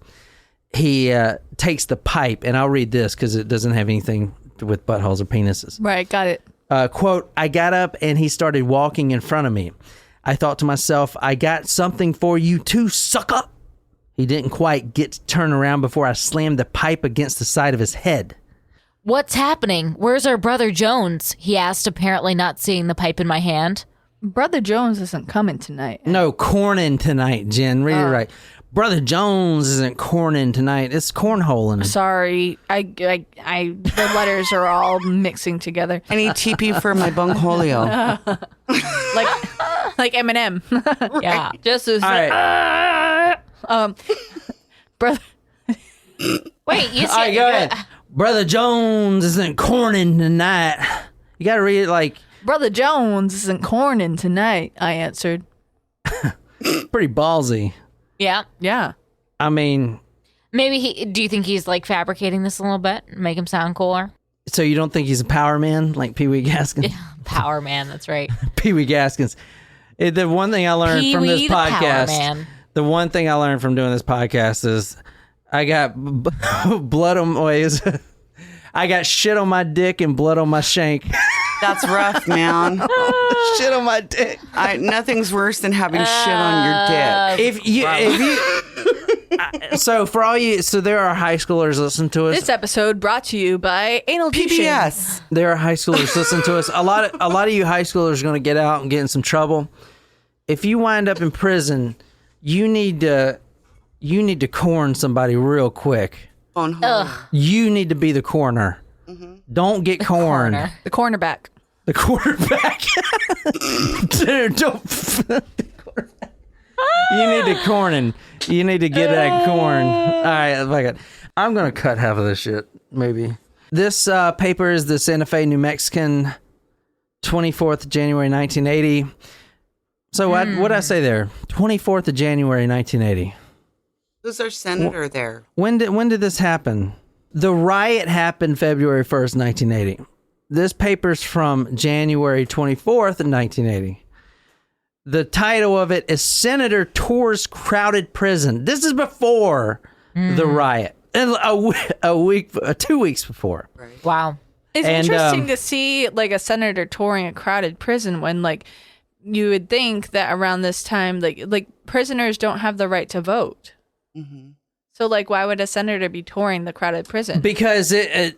he takes the pipe, and I'll read this because it doesn't have anything with buttholes or penises. Right, got it. Quote, I got up and he started walking in front of me. I thought to myself, I got something for you too, sucker. He didn't quite get to turn around before I slammed the pipe against the side of his head. What's happening? Where's our brother Jones? He asked, apparently not seeing the pipe in my hand. Brother Jones isn't coming tonight. No, corning tonight, Jen. Read it right. Brother Jones isn't corning tonight. It's cornholing. Sorry, the letters are all mixing together. I need TP for my bungholio. Like Eminem. Yeah. Just as All right. brother. Wait, you All right, said go ahead. Brother Jones isn't corning tonight. You got to read it like Brother Jones isn't corning tonight, I answered. pretty ballsy. Yeah. Yeah. I mean, Maybe do you think he's like fabricating this a little bit? Make him sound cooler? so you don't think he's a power man like Pee Wee Gaskins? Power man, that's right. Pee Wee Gaskins. The one thing I learned from this Pee-wee the Power podcast, Man. the one thing I learned from doing this podcast is I got blood on my I got shit on my dick and blood on my shank. That's rough, man. Shit on my dick. Nothing's worse than having shit on your dick. If you, so for all you, so there are high schoolers listening to us. This episode brought to you by Anal Douching. PBS. There are high schoolers listening to us. A lot of you high schoolers are going to get out and get in some trouble. If you wind up in prison, you need to corn somebody real quick. You need to be the corner. Don't get corned. Corner. The cornerback. The quarterback. Dude, don't. You need to corn. You need to get that corn. All right, fuck it. I'm gonna cut half of this shit. Maybe. This paper is the Santa Fe, New Mexican, 24th January 1980. So what did I say there? 24th of January 1980. Who's our senator there? When did this happen? The riot happened February 1st, 1980. This paper's from January 24th, 1980. The title of it is Senator Tours Crowded Prison. This is before the riot. A week, 2 weeks before. Right. Wow. It's And, interesting to see like a senator touring a crowded prison when like you would think that around this time like prisoners don't have the right to vote. Mm-hmm. So like why would a senator be touring the crowded prison? Because it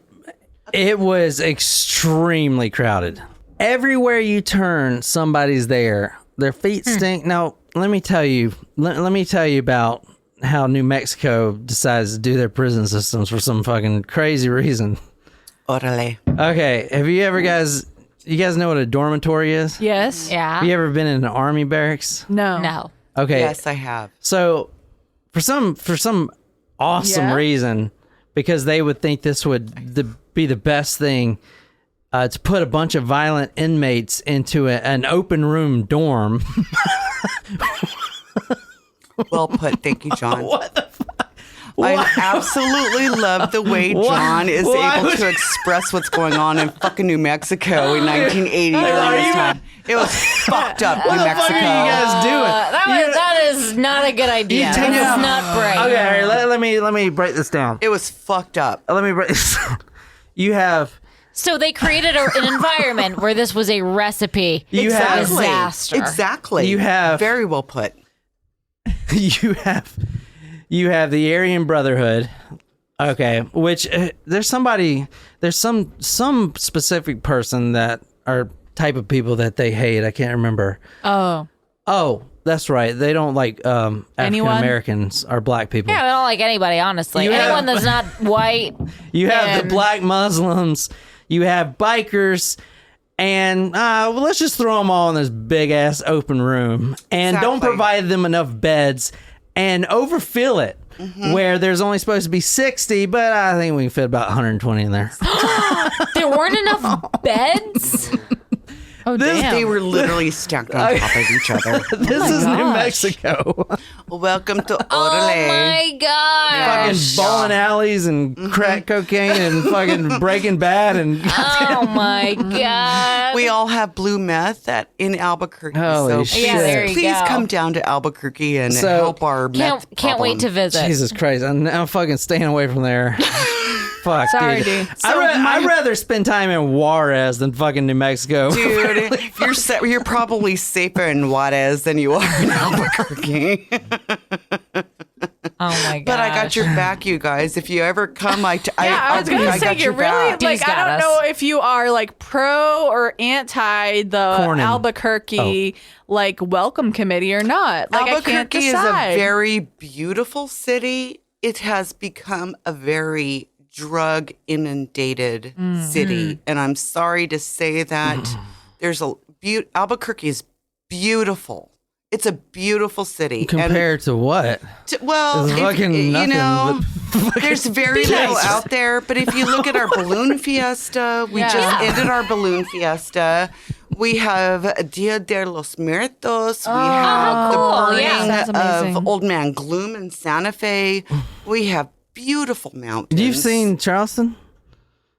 was extremely crowded. Everywhere you turn, somebody's there. Their feet stink. Now, let me tell you. Let me tell you about how New Mexico decides to do their prison systems for some fucking crazy reason. Orale. Okay, have you ever you guys know what a dormitory is? Yes. Yeah. Have you ever been in an army barracks? No. No. Okay. Yes, I have. So, for some awesome reason, because they would think this would be the best thing, to put a bunch of violent inmates into an open room dorm. Well put. Thank you, John. What the fuck? I absolutely love the way John is able to express what's going on in fucking New Mexico in 1980 during this time. It was fucked up, New What the Mexico. fuck are you guys doing? That is not a good idea. You take That it- is not bright. Okay, all right, let me break this down. It was fucked up. Let me break this down. You have So they created an environment where this was a recipe for disaster. Exactly. You have- very well put. you have the Aryan Brotherhood, okay, which there's some specific person that are type of people that they hate. I can't remember. Oh, that's right. They don't like African Americans or black people. Yeah, they don't like anybody, honestly. You Anyone have- that's not white. You have the And- black Muslims. You have bikers. And let's just throw them all in this big ass open room and don't Exactly. provide them enough beds and overfill it where there's only supposed to be 60, but I think we can fit about 120 in there. There weren't enough beds. Oh damn. They were literally stacked on top of each other. This is New gosh. Mexico. Welcome to Oh Orale. my god. Fucking bowling alleys and crack cocaine and fucking Breaking Bad and Oh my god. We all have blue meth in Albuquerque. Holy so shit. Yeah, there you please go. come down to Albuquerque and So- help our meth Can't wait problem. to visit. Jesus Christ, I'm fucking staying away from there. Fuck, Sorry, dude. dude. I'd rather spend time in Juarez than fucking New Mexico. Dude, you're probably safer in Juarez than you are in Albuquerque. Oh my god! But I got your back, you guys. If you ever come, I was gonna say got you're your really back. like Dee's got I don't us. know if you are like pro or anti the Cornyn. Albuquerque like welcome committee or not. Like I can't Albuquerque is decide. a very beautiful city. It has become a very drug inundated city, and I'm sorry to say that. There's Albuquerque is beautiful. It's a beautiful city. Compared to what? Well, There's fucking you nothing know, but there's very little out there. But if you look at our balloon fiesta, we just ended our balloon fiesta. We have Dia de los Muertos. We have cool. the burning Sounds amazing. of Old Man Gloom in Santa Fe. We have beautiful mountains. You've seen Charleston?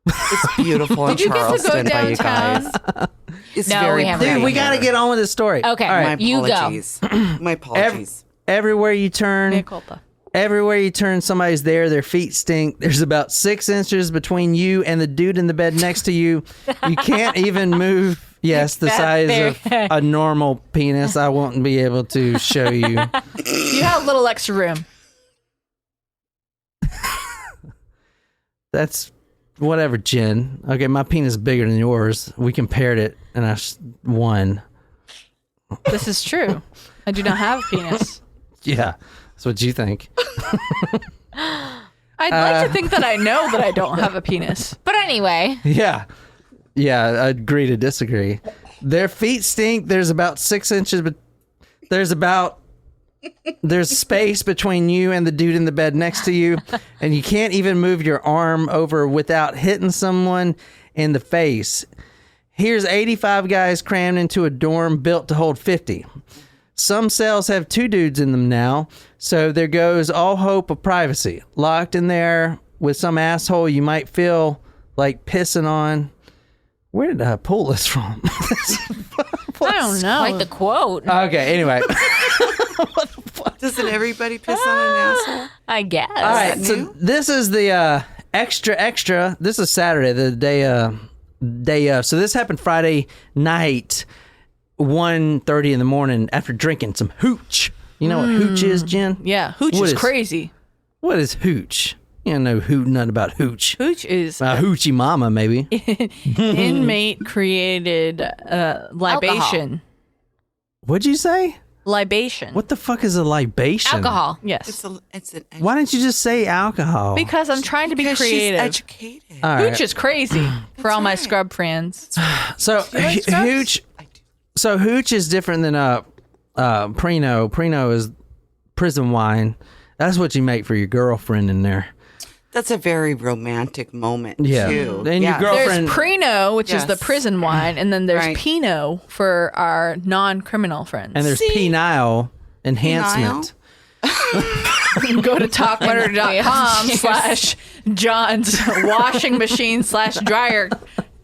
It's beautiful in Did you get to go Charleston by you downtown? guys. It's No, very we haven't. pretty Dude, we got to here. get on with this story. Okay, All right. My you go. apologies. My apologies. Everywhere you turn, Mea culpa. everywhere you turn, somebody's there. Their feet stink. There's about 6 inches between you and the dude in the bed next to you. You can't even move. Yes, the size of a normal penis. I won't be able to show you. You have a little extra room. That's whatever, Jen. Okay, my penis is bigger than yours. We compared it, and I won. This is true. I do not have a penis. Yeah, that's what you think. I'd like to think that I know that I don't have a penis. But anyway, Yeah, I agree to disagree. Their feet stink. There's about 6 inches, but there's space between you and the dude in the bed next to you, and you can't even move your arm over without hitting someone in the face. Here's 85 guys crammed into a dorm built to hold 50. Some cells have 2 dudes in them now, so there goes all hope of privacy. Locked in there with some asshole you might feel like pissing on. Where did I pull this from? I don't know. like the quote, Okay, anyway. Doesn't everybody piss on an asshole? I guess. All right, that so new? this is the extra. This is Saturday, the day of. So this happened Friday night, 1:30 in the morning after drinking some hooch. You know what hooch is, Jen? Yeah, hooch What is is- crazy. What is hooch? You don't know nothing about hooch. Hooch is Hoochie mama, maybe. inmate created libation. What'd you say? Libation. What the fuck is a libation? Alcohol. Yes. It's an Why didn't you just say alcohol? Because I'm trying to be because creative. she's educated. All right. Hooch is crazy for all my scrub friends. So like scrubs? hooch. So hooch is different than Prino. Prino is prison wine. That's what you make for your girlfriend in there. That's a very romantic moment, Yeah. too. And your girl- There's Girlfriend- Prino, which is the Yes. prison wine, and then there's Right. Pinot for our non-criminal friends. And there's penile enhancement. Go to talkbutter.com/John's washing machine /dryer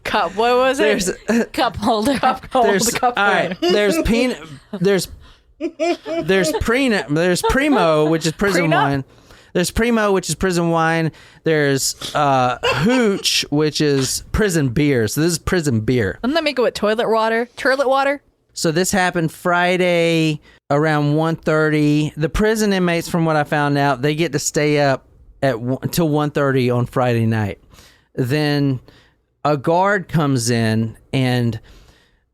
cup. What was it? There's Cup holder. there's cup all right. There's Primo, which is prison Prenup? wine. There's Primo, which is prison wine. There's Hooch, which is prison beer. So this is prison beer. Doesn't that make it with toilet water? Toilet water? So this happened Friday around 1:30. The prison inmates, from what I found out, they get to stay up until 1:30 on Friday night. Then a guard comes in, and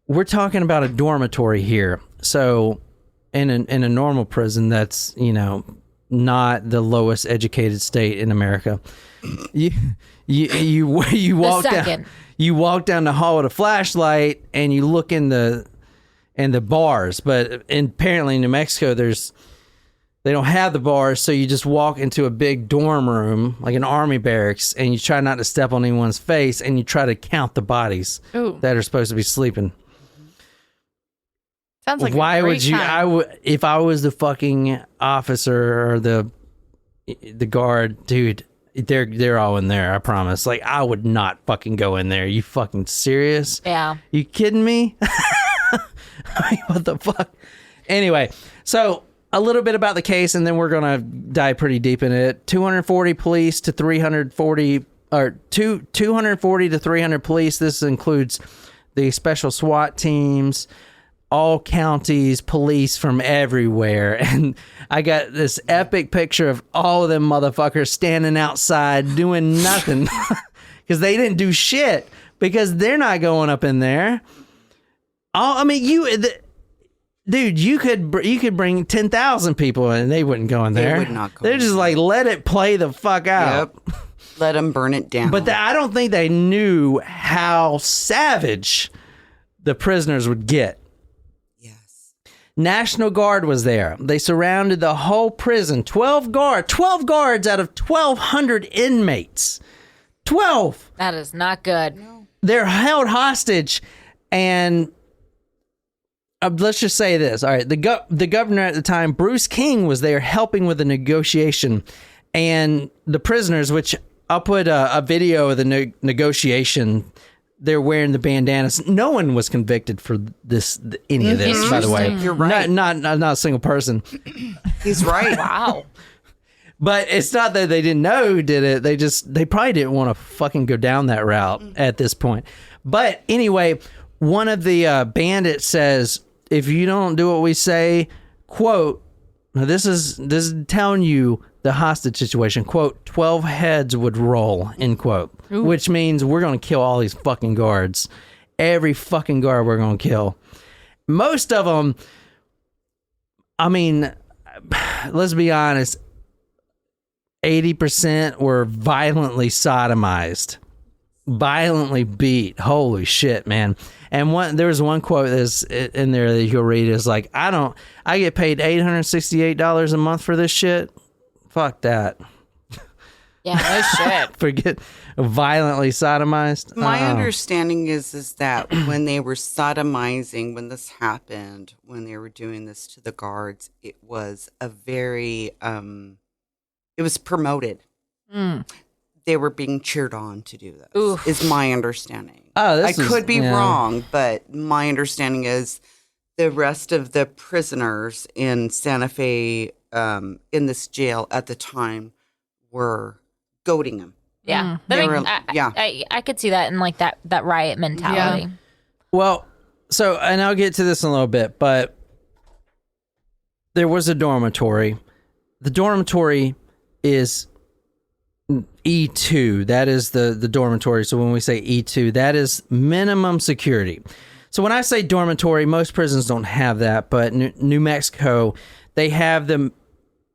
we're talking about a dormitory here. So in a normal prison, that's, you know, not the lowest educated state in America. You walk down. second. You walk down the hall with a flashlight, and you look in the bars. But apparently in New Mexico, they don't have the bars, so you just walk into a big dorm room, like an army barracks, and you try not to step on anyone's face, and you try to count the bodies Ooh. that are supposed to be sleeping. Sounds like Why a great would you? time. If I was the fucking officer or the guard, dude, they're all in there. I promise. Like, I would not fucking go in there. You fucking serious? Yeah. You kidding me? I mean, what the fuck? Anyway, so a little bit about the case, and then we're gonna dive pretty deep in it. 240 police to 340, or 240 to 300 police. This includes the special SWAT teams. all counties, police from everywhere. And I got this epic picture of all of them motherfuckers standing outside doing nothing because they didn't do shit because they're not going up in there. I mean, dude, you could bring 10,000 people and they wouldn't go in there. They would not go. They're just like, let it play the fuck out. Yep. Let them burn it down. But I don't think they knew how savage the prisoners would get. Yes. National Guard was there. They surrounded the whole prison. 12 guards out of 1,200 inmates. 12. That is not good. They're held hostage, and let's just say this. All right, the governor at the time, Bruce King, was there helping with the negotiation, and the prisoners, which I'll put a video of the negotiation. They're wearing the bandanas. No one was convicted for any of this, by the way. You're right. Not a single person. He's right. Wow. But it's not that they didn't know who did it. They probably didn't want to fucking go down that route at this point. But anyway, one of the bandits says, if you don't do what we say, quote, now this is telling you the hostage situation, quote, 12 heads would roll, end quote. Ooh. Which means we're going to kill all these fucking guards. Every fucking guard we're going to kill. Most of them, I mean, let's be honest, 80% were violently sodomized, violently beat. Holy shit, man. And there was one quote that's in there that you'll read is like, I get paid $868 a month for this shit. Fuck that. Yeah, no shit. Forget violently sodomized. My understanding is that when they were sodomizing, when this happened, when they were doing this to the guards, it was a very, it was promoted. They were being cheered on to do this, is my understanding. I could be wrong, but my understanding is the rest of the prisoners in Santa Fe, in this jail at the time, were goading him. Yeah. I could see that in like that riot mentality. Yeah. Well, so, and I'll get to this in a little bit, but there was a dormitory. The dormitory is E2. That is the dormitory. So when we say E2, that is minimum security. So when I say dormitory, most prisons don't have that, but New Mexico, they have them.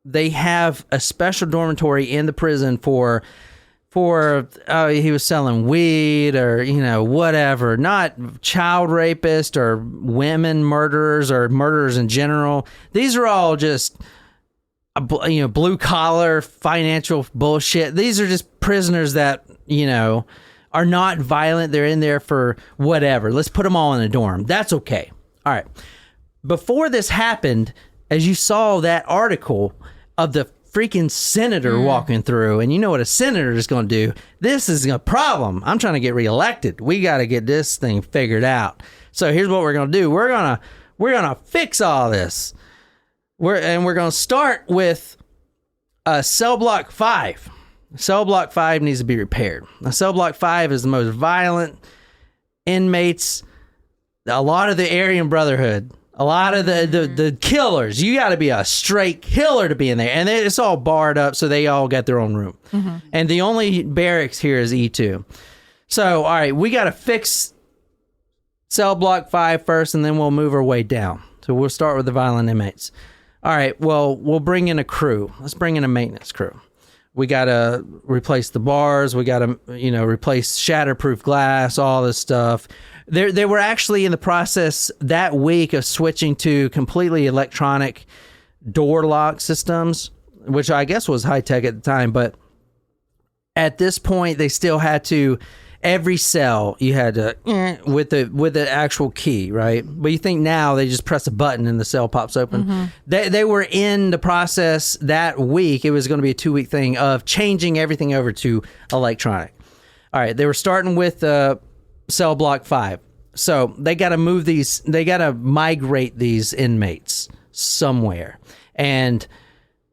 They have a special dormitory in the prison for he was selling weed or whatever, not child rapist or women murderers or murderers in general. These are all just blue collar financial bullshit. These are just prisoners that are not violent. They're in there for whatever. Let's put them all in a dorm. That's okay. All right. Before this happened, as you saw that article of the freaking senator walking through, and you know what a senator is going to do. This is a problem. I'm trying to get reelected. We got to get this thing figured out. So here's what we're going to do. We're going to fix all this. We're going to start with Cellblock 5. Cellblock 5 needs to be repaired. Now, Cellblock 5 is the most violent inmates. A lot of the Aryan Brotherhood. A lot of the killers. You got to be a straight killer to be in there. And it's all barred up, so they all got their own room. Mm-hmm. And the only barracks here is E2. So, all right, we got to fix Cell Block 5 first, and then we'll move our way down. So we'll start with the violent inmates. All right, well, we'll bring in a crew. Let's bring in a maintenance crew. We got to replace the bars. We got to, replace shatterproof glass, all this stuff. They were actually in the process that week of switching to completely electronic door lock systems, which I guess was high tech at the time. But at this point, they still had to, every cell you had to with the actual key, right? But you think now they just press a button and the cell pops open. Mm-hmm. They were in the process that week. It was going to be a 2-week thing of changing everything over to electronic. All right, they were starting with Cell Block 5. So they got to move these, they got to migrate these inmates somewhere. And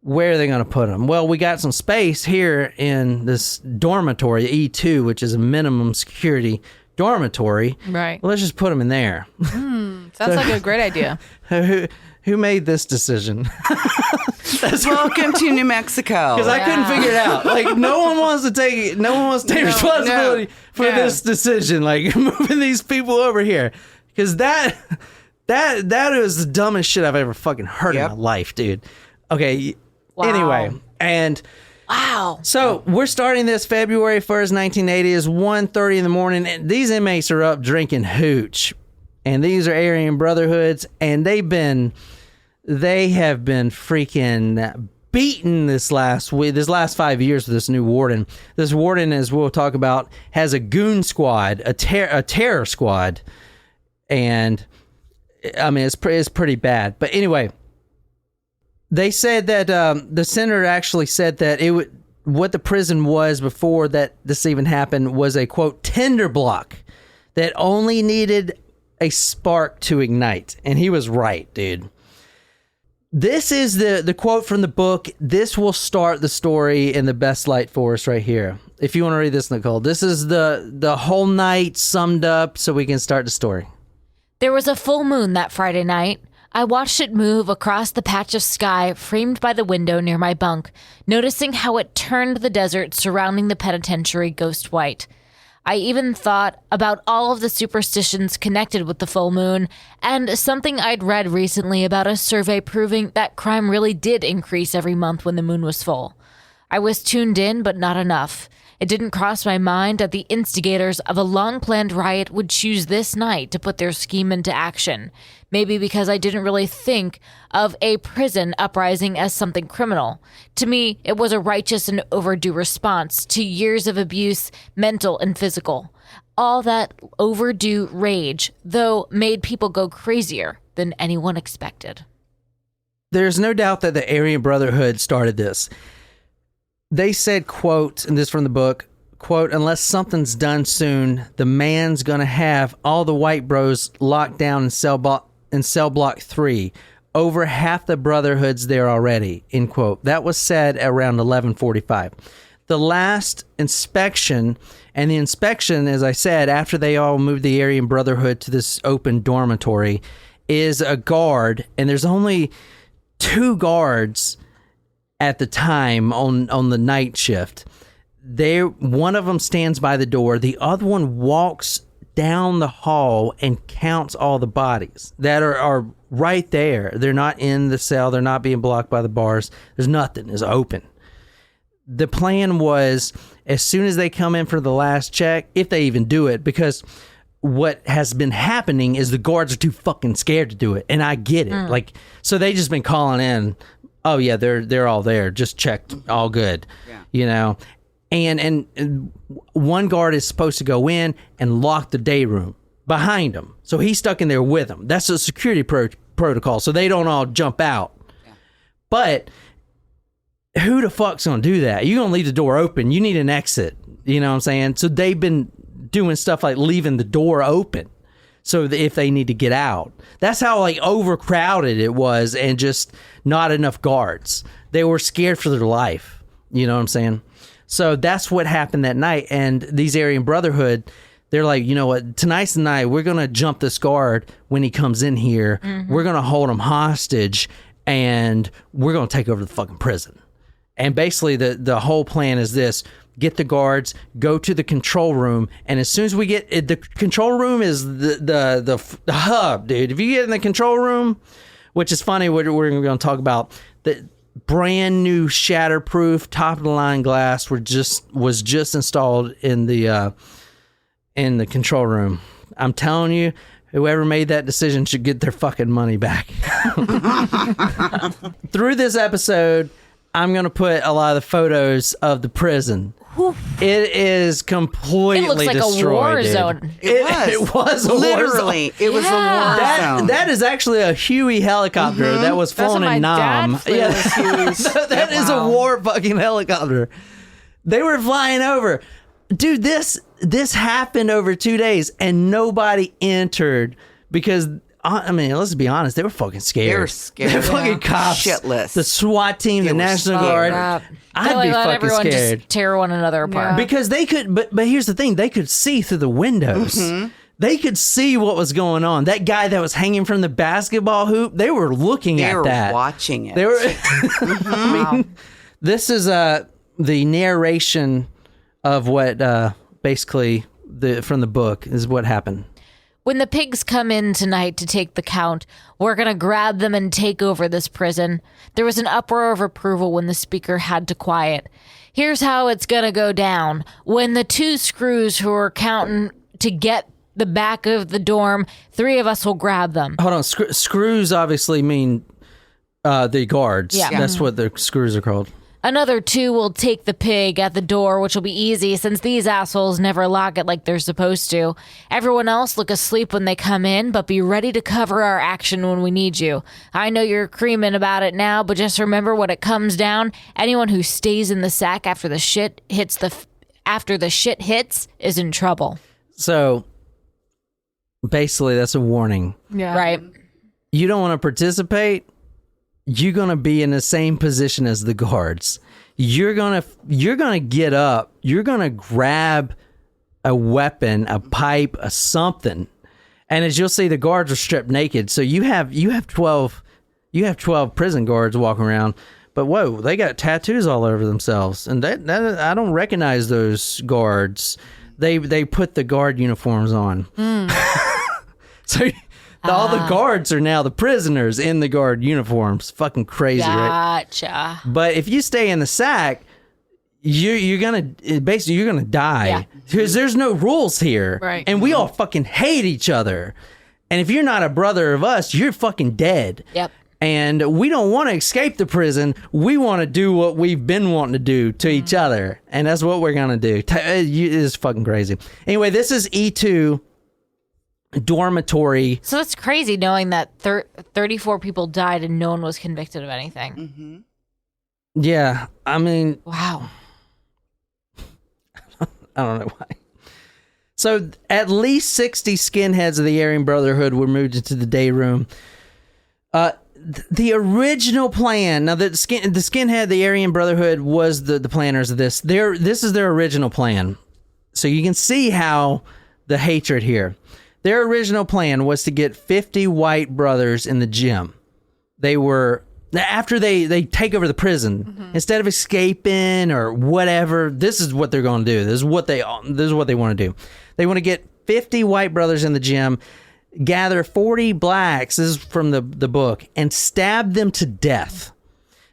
where are they going to put them? Well, we got some space here in this dormitory, E2, which is a minimum security, dormitory. Right. Well, let's just put them in there. Sounds like a great idea. Who made this decision? Welcome to New Mexico. Because I couldn't figure it out. Like, no one wants to take responsibility for this decision. Like, moving these people over here. Because that is the dumbest shit I've ever fucking heard in my life, dude. Okay. Wow. Anyway, and Wow. so we're starting this February 1st, 1980. It's 1:30 in the morning. And these inmates are up drinking hooch. And these are Aryan Brotherhoods. And they have been freaking beaten this last 5 years with this new warden. This warden, as we'll talk about, has a goon squad, a terror squad. And I mean, it's pretty bad. But anyway, they said that the senator actually said that what the prison was before that this even happened was a, quote, tinder block that only needed a spark to ignite. And he was right, dude. This is the quote from the book. This will start the story in the best light for us right here. If you want to read this, Nicole, this is the whole night summed up so we can start the story. There was a full moon that Friday night. I watched it move across the patch of sky framed by the window near my bunk, noticing how it turned the desert surrounding the penitentiary ghost white. I even thought about all of the superstitions connected with the full moon and something I'd read recently about a survey proving that crime really did increase every month when the moon was full. I was tuned in, but not enough. It didn't cross my mind that the instigators of a long-planned riot would choose this night to put their scheme into action. Maybe because I didn't really think of a prison uprising as something criminal. To me, it was a righteous and overdue response to years of abuse, mental and physical. All that overdue rage, though, made people go crazier than anyone expected. There's no doubt that the Aryan Brotherhood started this. They said, quote, and this from the book, quote, unless something's done soon, the man's gonna have all the white bros locked down in Cellblock 3. Over half the brotherhoods there already, end quote. That was said around 11:45. The last inspection, and the inspection, as I said, after they all moved the Aryan Brotherhood to this open dormitory, is a guard, and there's only 2 guards at the time on the night shift. One of them stands by the door. The other one walks down the hall and counts all the bodies that are right there. They're not in the cell. They're not being blocked by the bars. There's nothing. It's open. The plan was, as soon as they come in for the last check, if they even do it, because what has been happening is the guards are too fucking scared to do it. And I get it. Like, so they just been calling in, oh yeah, they're all there. Just checked, all good. Yeah. You know, and one guard is supposed to go in and lock the day room behind him. So he's stuck in there with them. That's a security protocol, so they don't all jump out. Yeah. But who the fuck's gonna do that? You're gonna leave the door open. You need an exit. You know what I'm saying? So they've been doing stuff like leaving the door open, so that if they need to get out. That's how like overcrowded it was, and just not enough guards. They were scared for their life. You know what I'm saying? So that's what happened that night. And these Aryan Brotherhood, they're like, you know what? Tonight's the night. We're gonna jump this guard when he comes in here. Mm-hmm. We're gonna hold him hostage, and we're gonna take over the fucking prison. And basically, the whole plan is this: get the guards, go to the control room, and as soon as we get the control room is the hub, dude. If you get in the control room, which is funny, we're going to talk about the brand new shatterproof top of the line glass was just installed in the control room. I'm telling you, whoever made that decision should get their fucking money back. Through this episode, I'm going to put a lot of the photos of the prison. It is completely destroyed. It looks like a war zone. It was a literally. War zone. It was a war zone. That is actually a Huey helicopter that was flown in Nam. Yeah, that is a war fucking helicopter. They were flying over. Dude, this happened over 2 days and nobody entered because I mean, let's be honest, they were fucking scared. They were scared. They're fucking cops. Shitless. The SWAT team, They the were National scared. Guard. I'd They're like, be let fucking everyone scared. just tear one another apart. Because they could, but here's the thing, they could see through the windows. They could see what was going on. That guy that was hanging from the basketball hoop, they were looking They at were that. watching it. They were. I mean, this is the narration of what basically from the book is what happened. When the pigs come in tonight to take the count, we're going to grab them and take over this prison. There was an uproar of approval when the speaker had to quiet. Here's how it's going to go down. When the 2 screws who are counting to get the back of the dorm, 3 of us will grab them. Hold on. Screws obviously mean the guards. Yeah. That's what the screws are called. Another 2 will take the pig at the door, which will be easy since these assholes never lock it like they're supposed to. Everyone else look asleep when they come in, but be ready to cover our action when we need you. I know you're creaming about it now, but just remember when it comes down, anyone who stays in the sack after the shit hits is in trouble. So basically, that's a warning. Yeah. Right? You don't want to participate. You're going to be in the same position as the guards. You're going to get up. You're going to grab a weapon, a pipe, a something. And as you'll see, the guards are stripped naked. So you have 12 prison guards walking around. But whoa, they got tattoos all over themselves. And that I don't recognize those guards. They put the guard uniforms on. So all the guards are now the prisoners in the guard uniforms. Fucking crazy, right? Gotcha. But if you stay in the sack, you're gonna die because there's no rules here, Right. And we all fucking hate each other. And if you're not a brother of us, you're fucking dead. Yep. And we don't want to escape the prison. We want to do what we've been wanting to do to each other, and that's what we're gonna do. It is fucking crazy. Anyway, this is E2. Dormitory. So it's crazy knowing that 34 people died and no one was convicted of anything. Yeah, I mean, Wow. I don't know why. So at least 60 skinheads of the Aryan Brotherhood were moved into the day room. The original plan. Now the skinhead, the Aryan Brotherhood was the planners of this. This is their original plan. So you can see how the hatred here. Their original plan was to get 50 white brothers in the gym. They were, after they take over the prison, instead of escaping or whatever, this is what they're going to do. This is what they want to do. They want to get 50 white brothers in the gym, gather 40 blacks, this is from the book, and stab them to death.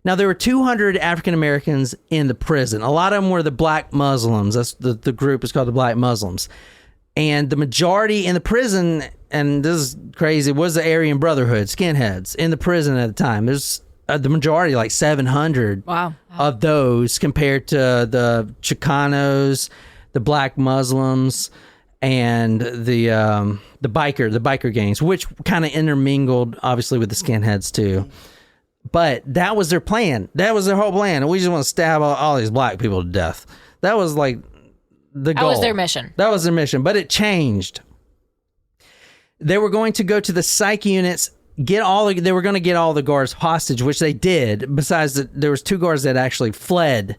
Now, there were 200 African Americans in the prison. A lot of them were the black Muslims. That's the group is called the Black Muslims. And the majority in the prison, and this is crazy, was the Aryan Brotherhood, skinheads, in the prison at the time. There's the majority, like 700 of those, compared to the Chicanos, the black Muslims, and the biker gangs, which kind of intermingled, obviously, with the skinheads too. But that was their plan. That was their whole plan. And we just want to stab all these black people to death. That was like the goal. That was their mission. That was their mission, but it changed. They were going to go to the psych units, they were going to get all the guards hostage, which they did. Besides, there was 2 guards that actually fled.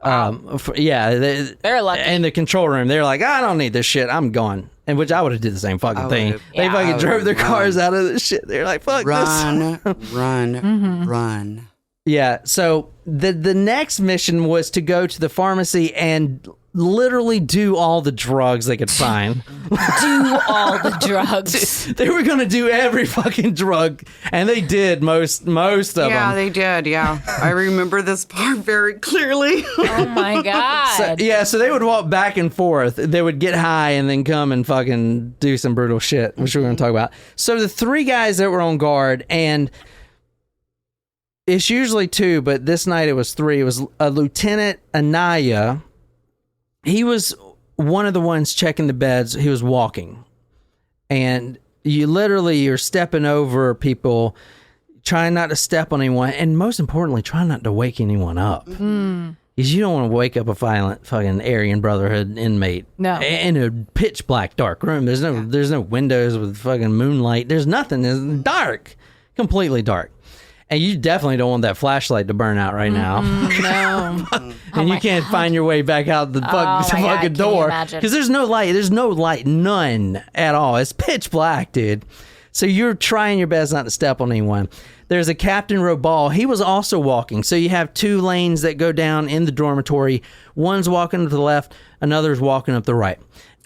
They're lucky. In the control room, they're like, I don't need this shit. I'm gone. And which I would have did the same fucking thing. They fucking drove their cars out of this shit. They're like, fuck this. Run. Yeah. So the next mission was to go to the pharmacy and literally do all the drugs they could find. Do all the drugs. They were going to do every fucking drug, and they did most of them. Yeah, they did. Yeah. I remember this part very clearly. Oh my God. So they would walk back and forth. They would get high and then come and fucking do some brutal shit, which we're going to talk about. So the 3 guys that were on guard, and it's usually 2, but this night it was 3. It was a Lieutenant Anaya. He was one of the ones checking the beds. He was walking. And you're stepping over people, trying not to step on anyone, and most importantly, trying not to wake anyone up. is you don't want to wake up a violent fucking Aryan Brotherhood inmate. No. In a pitch black dark room. There's no windows with fucking moonlight. There's nothing. It's dark. Completely dark. And you definitely don't want that flashlight to burn out right now. No. And you can't find your way back out the fucking door. Because there's no light. There's no light. None at all. It's pitch black, dude. So you're trying your best not to step on anyone. There's a Captain Robal. He was also walking. So you have 2 lanes that go down in the dormitory. One's walking to the left. Another's walking up the right.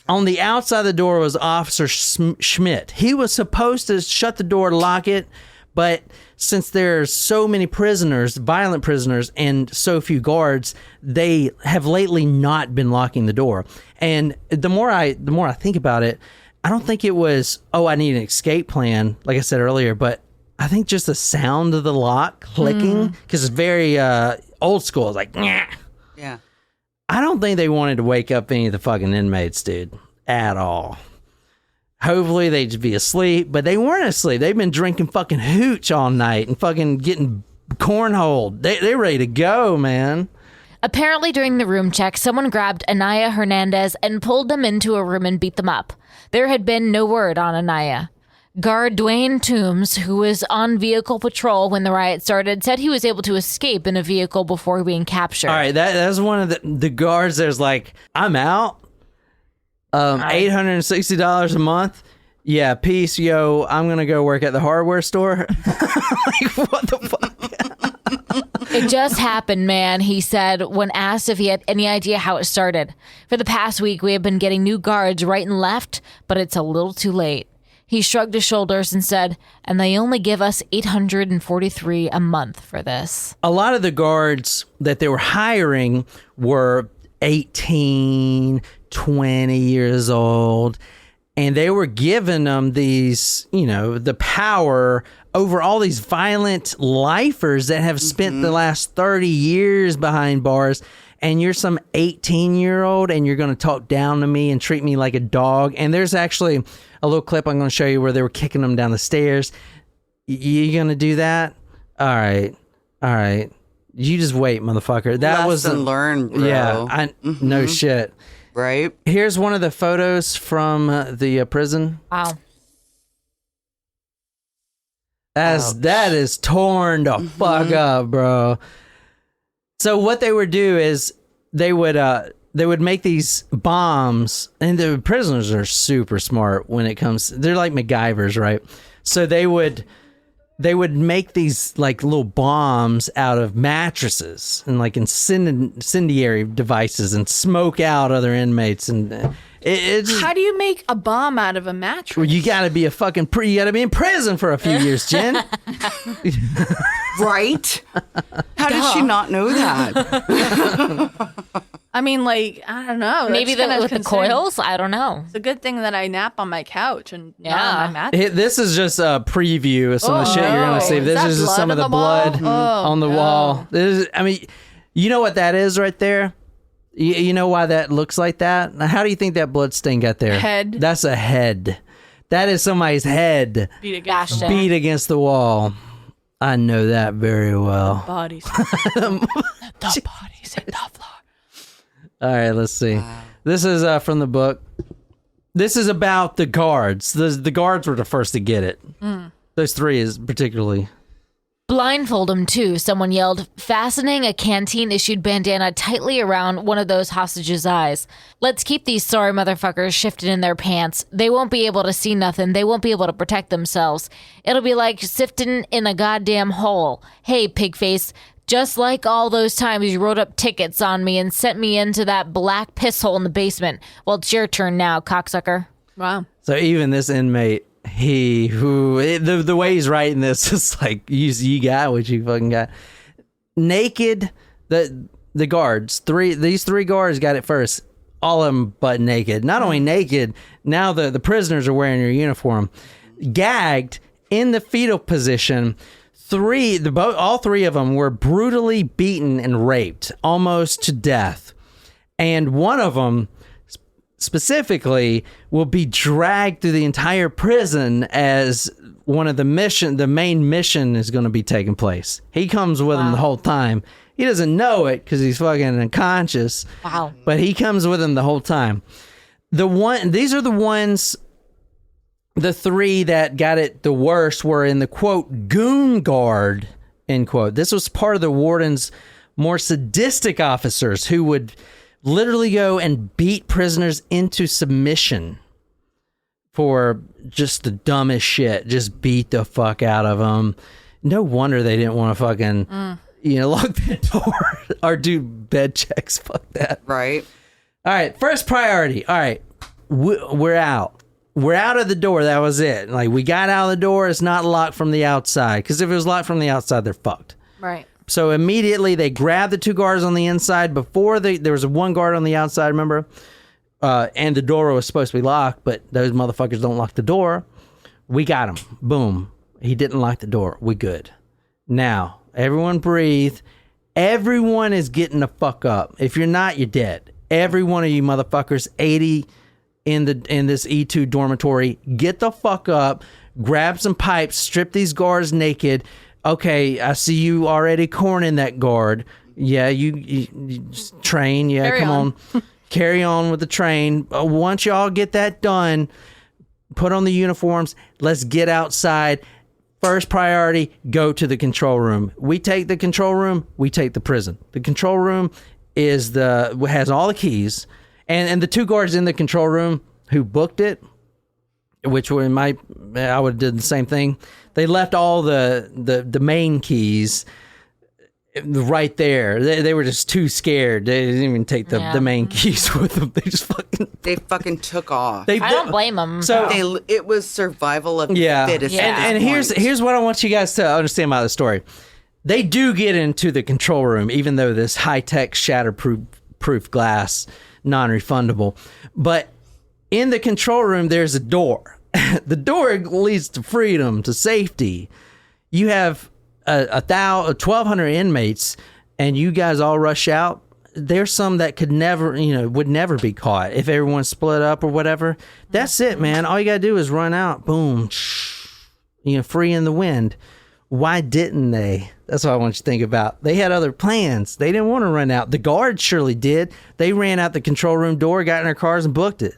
On the outside of the door was Officer Schmidt. He was supposed to shut the door, lock it. But since there's so many prisoners, violent prisoners, and so few guards, they have lately not been locking the door. And the more I think about it, I don't think it was, I need an escape plan, like I said earlier, but I think just the sound of the lock clicking, because it's very old school. It's like, nyah. Yeah. I don't think they wanted to wake up any of the fucking inmates, dude, at all. Hopefully they'd just be asleep, but they weren't asleep. They've been drinking fucking hooch all night and fucking getting cornholed. They're ready to go, man. Apparently, during the room check, someone grabbed Anaya Hernandez and pulled them into a room and beat them up. There had been no word on Anaya. Guard Dwayne Toombs, who was on vehicle patrol when the riot started, said he was able to escape in a vehicle before being captured. All right, that's one of the guards there's like, I'm out. $860 a month. Yeah, peace, yo. I'm going to go work at the hardware store. Like, what the fuck? It just happened, man, he said when asked if he had any idea how it started. For the past week, we have been getting new guards right and left, but it's a little too late. He shrugged his shoulders and said, and they only give us $843 a month for this. A lot of the guards that they were hiring were 18, 20 years old, and they were giving them these, the power over all these violent lifers that have spent the last 30 years behind bars. And you're some 18-year-old and you're going to talk down to me and treat me like a dog. And there's actually a little clip I'm going to show you where they were kicking them down the stairs. You going to do that? All right. You just wait, motherfucker. That was Lesson learned, bro. Yeah, no shit. Right? Here's one of the photos from the prison. Wow. That is torn the fuck up, bro. So what they would do is they would make these bombs, and the prisoners are super smart when it comes. They're like MacGyvers, right? So they would make these like little bombs out of mattresses and like incendiary devices and smoke out other inmates, and it's How do you make a bomb out of a mattress? well, you got to be you got to be in prison for a few years, Jen. Right? How did she not know that? I mean, like, I don't know. Maybe That's with the coils? I don't know. It's a good thing that I nap on my couch and not Yeah. on my mattress. This is just a preview of some of the shit you're gonna see. Is This that is just blood some of on the the wall? blood Oh, on the no. wall. You know what that is right there? You know why that looks like that? Now, how do you think that blood stain got there? Head. That's a head. That is somebody's head Beat against Bashed the it. beat against the wall. I know that very well. bodies. The bodies hit the floor. All right, let's see. This is from the book. This is about the guards. The guards were the first to get it. Those 3 is particularly. Blindfold him, too, someone yelled, fastening a canteen-issued bandana tightly around one of those hostages' eyes. Let's keep these sorry motherfuckers shifted in their pants. They won't be able to see nothing. They won't be able to protect themselves. It'll be like sifting in a goddamn hole. Hey, pigface, just like all those times you wrote up tickets on me and sent me into that black piss hole in the basement. Well, it's your turn now, cocksucker. Wow. So even this inmate, the way he's writing this is like, you got what you fucking got. Naked, the guards, these 3 guards got it first. All of them butt naked. Not only naked, now the prisoners are wearing their uniform. Gagged in the fetal position. All 3 of them were brutally beaten and raped, almost to death. And one of them specifically will be dragged through the entire prison as one of the main mission is going to be taking place. He comes with him the whole time. He doesn't know it because he's fucking unconscious. Wow. But he comes with him the whole time. These are the ones, the three that got it the worst were in the, quote, goon guard, end quote. This was part of the warden's more sadistic officers who would literally go and beat prisoners into submission for just the dumbest shit. Just beat the fuck out of them. No wonder they didn't want to fucking, lock the door or do bed checks. Fuck that. Right. All right, first priority. All right, we're out. We're out of the door. That was it. Like, we got out of the door. It's not locked from the outside. Because if it was locked from the outside, they're fucked. Right. So immediately they grabbed the 2 guards on the inside. Before there was 1 guard on the outside, remember? And the door was supposed to be locked, but those motherfuckers don't lock the door. We got him. Boom. He didn't lock the door. We good. Now, everyone breathe. Everyone is getting the fuck up. If you're not, you're dead. Every one of you motherfuckers, 80 in this E2 dormitory, get the fuck up, grab some pipes, strip these guards naked. Okay, I see you already cornering that guard. Yeah, you train. Yeah, Carry come on. Carry on with the train. Once y'all get that done, put on the uniforms. Let's get outside. First priority, go to the control room. We take the control room. We take the prison. The control room has all the keys, and the 2 guards in the control room who booked it, which I would have did the same thing. They left all the main keys right there. They were just too scared. They didn't even take the main keys with them. They fucking took off. I don't blame them. So it was survival of the fittest. And here's what I want you guys to understand about the story. They do get into the control room, even though this high-tech shatterproof glass, non-refundable. But in the control room, there's a door. The door leads to freedom, to safety. You have 1,200 inmates, and you guys all rush out. There's some that would never be caught if everyone split up or whatever. That's it, man. All you gotta do is run out. Boom. Free in the wind. Why didn't they? That's what I want you to think about. They had other plans. They didn't want to run out. The guards surely did. They ran out the control room door, got in their cars, and booked it.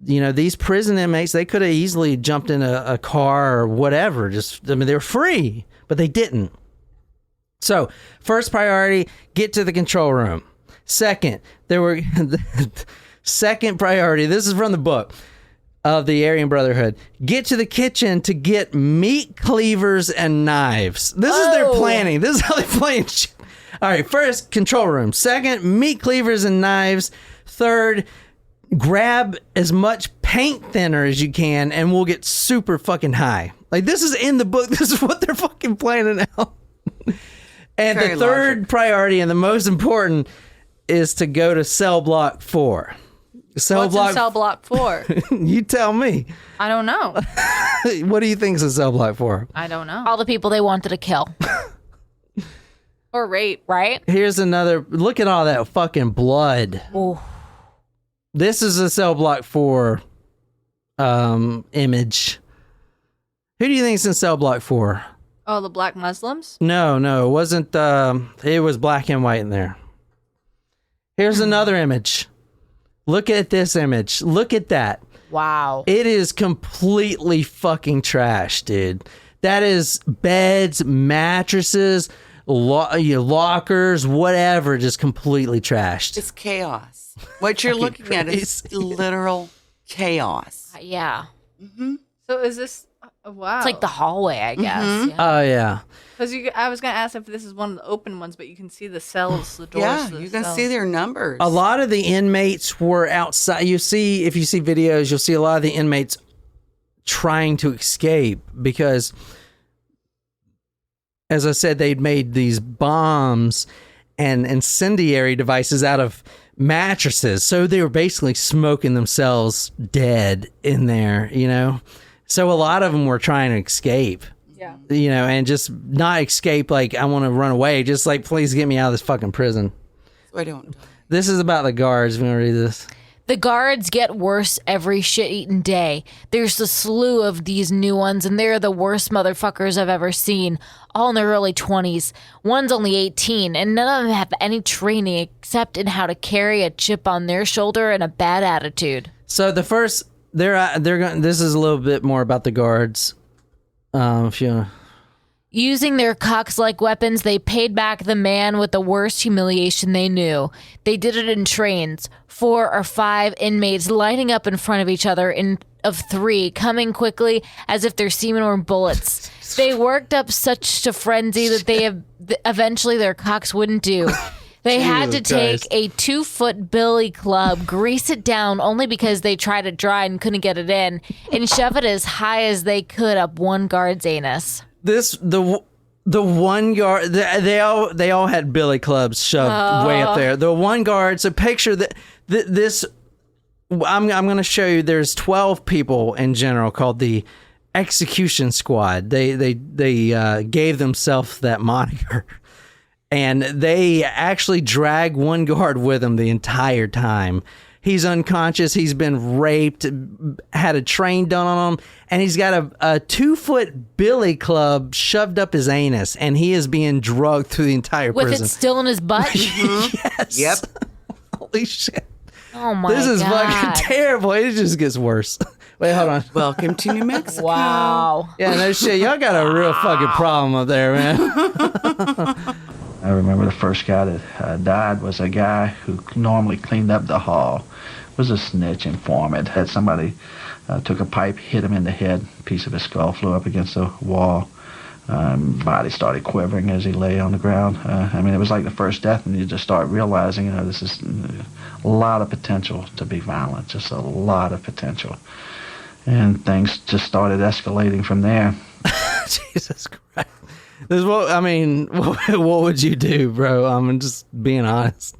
These prison inmates, they could have easily jumped in a car or whatever. They were free, but they didn't. So, first priority, get to the control room. Second, second priority, this is from the book of the Aryan Brotherhood. Get to the kitchen to get meat cleavers and knives. This is their planning. This is how they plan shit. All right, first, control room. Second, meat cleavers and knives. Third, grab as much paint thinner as you can and we'll get super fucking high. Like, this is in the book. This is what they're fucking planning out. And Very the third priority and the most important is to go to Cellblock 4. What's in cell block 4? You tell me. I don't know. What do you think is in Cellblock 4? I don't know. All the people they wanted to kill. Or rape. Right? Here's another. Look at all that fucking blood. Ooh. This is a Cellblock 4 image. Who do you think is in Cellblock 4? Oh, the black Muslims? No, it wasn't. It was black and white in there. Here's another image. Look at this image. Look at that. Wow. It is completely fucking trash, dude. That is beds, mattresses, lockers, whatever, just completely trashed. It's chaos. What you're looking at is literal chaos. Yeah. Mm-hmm. So is this... wow. It's like the hallway, I guess. Mm-hmm. Yeah. Oh, yeah. Because I was going to ask if this is one of the open ones, but you can see the cells, the doors. Yeah, to the you can cells. see their numbers. A lot of the inmates were outside. If you see videos, you'll see a lot of the inmates trying to escape because, as I said, they'd made these bombs and incendiary devices out of mattresses. So they were basically smoking themselves dead in there, So a lot of them were trying to escape. Yeah. And just not escape like I want to run away. Just like, please get me out of this fucking prison. I don't. This is about the guards. You want to read this? The guards get worse every shit-eaten day. There's a slew of these new ones, and they're the worst motherfuckers I've ever seen. All in their early 20s. One's only 18, and none of them have any training except in how to carry a chip on their shoulder and a bad attitude. So the first, they're going. This is a little bit more about the guards. If you. Using their cocks like weapons, they paid back the man with the worst humiliation they knew. They did it in trains, 4 or 5 inmates lining up in front of each other of 3, coming quickly as if their semen were bullets. They worked up such a frenzy that eventually their cocks wouldn't do. They had to take a 2-foot billy club, grease it down only because they tried it dry and couldn't get it in, and shove it as high as they could up one guard's anus. The one guard, they all had billy clubs shoved way up there. The one guard, so picture that this. I'm going to show you. There's 12 people in general called the execution squad. They gave themselves that moniker, and they actually drag one guard with them the entire time. He's unconscious. He's been raped, had a train done on him, and he's got a 2-foot billy club shoved up his anus, and he is being drugged through the entire prison. With it still in his butt? Yes. Yep. Holy shit. Oh my God. This is fucking terrible. It just gets worse. Wait, hold on. Welcome to New Mexico. Wow. Yeah, no shit. Y'all got a real fucking problem up there, man. I remember the first guy that died was a guy who normally cleaned up the hall. Was a snitch informant. Had somebody took a pipe, hit him in the head. A piece of his skull flew up against the wall. Body started quivering as he lay on the ground. I mean, it was like the first death, and you just start realizing, you know, this is a lot of potential to be violent. Just a lot of potential. And things just started escalating from there. Jesus Christ. This is what I mean. What would you do, bro? I'm just being honest.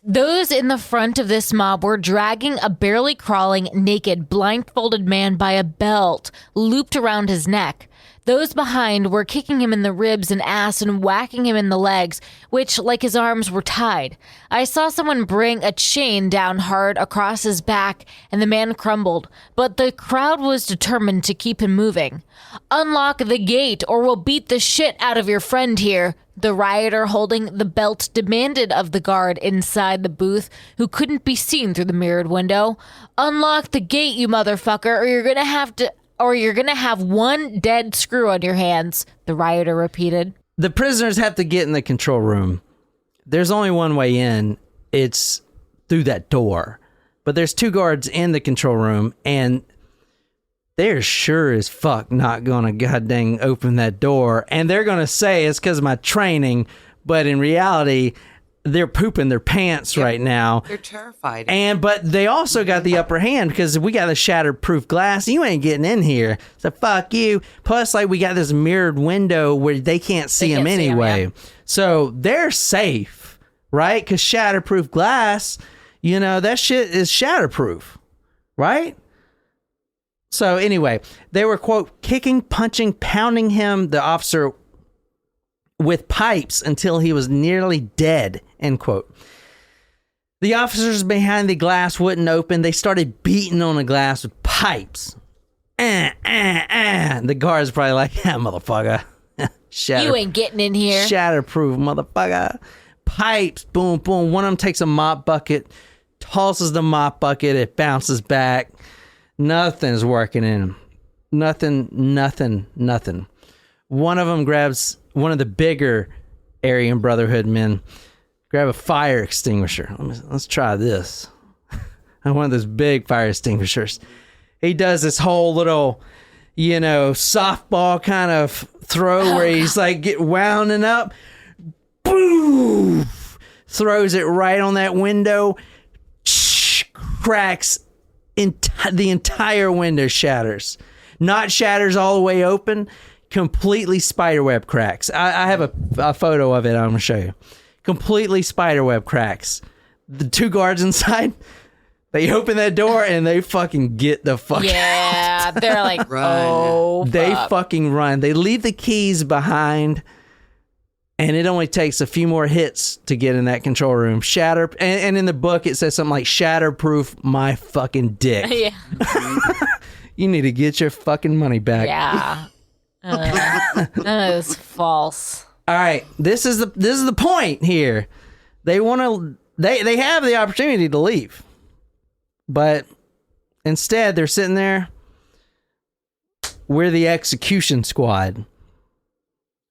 Those in the front of this mob were dragging a barely crawling, naked, blindfolded man by a belt looped around his neck. Those behind were kicking him in the ribs and ass and whacking him in the legs, which, like his arms, were tied. I saw someone bring a chain down hard across his back, and the man crumbled, but the crowd was determined to keep him moving. "Unlock the gate, or we'll beat the shit out of your friend here," the rioter holding the belt demanded of the guard inside the booth, who couldn't be seen through the mirrored window. "Unlock the gate, you motherfucker, or you're gonna have one dead screw on your hands," the rioter repeated. The prisoners have to get in the control room. There's only one way in. It's through that door. But there's 2 guards in the control room, and they're sure as fuck not gonna goddamn open that door. And they're gonna say it's because of my training, but in reality, they're pooping their pants right now. They're terrified. But they also got the upper hand because we got a shatterproof glass. You ain't getting in here. So fuck you. Plus, like, we got this mirrored window where they can't see them anyway. So they're safe, right? Because shatterproof glass, you know, that shit is shatterproof, right? So anyway, they were, quote, kicking, punching, pounding him, the officer, with pipes until he was nearly dead, end quote. The officers behind the glass wouldn't open. They started beating on the glass with pipes. The guard's probably like, yeah, motherfucker. You ain't getting in here. Shatterproof, motherfucker. Pipes, boom, boom. One of them takes a mop bucket, tosses the mop bucket, it bounces back. Nothing's working in him. Nothing. One of them grabs, one of the bigger Aryan Brotherhood men, grab a fire extinguisher. Let's try this. One of those big fire extinguishers. He does this whole little, you know, softball kind of throw where he's like get wounding up. Boom! Throws it right on that window. Cracks. The entire window shatters. Not shatters all the way open. Completely spiderweb cracks. I have a photo of it I'm going to show you. Completely spiderweb cracks. The 2 guards inside, they open that door and they fucking get the fuck out. Yeah, they're like, Run. oh, They fuck. fucking run. They leave the keys behind And it only takes a few more hits to get in that control room. And in the book, it says something like, shatterproof my fucking dick. Yeah. You need to get your fucking money back. Yeah. That is false. All right. This is the point here. They have the opportunity to leave. But instead, they're sitting there. We're the execution squad.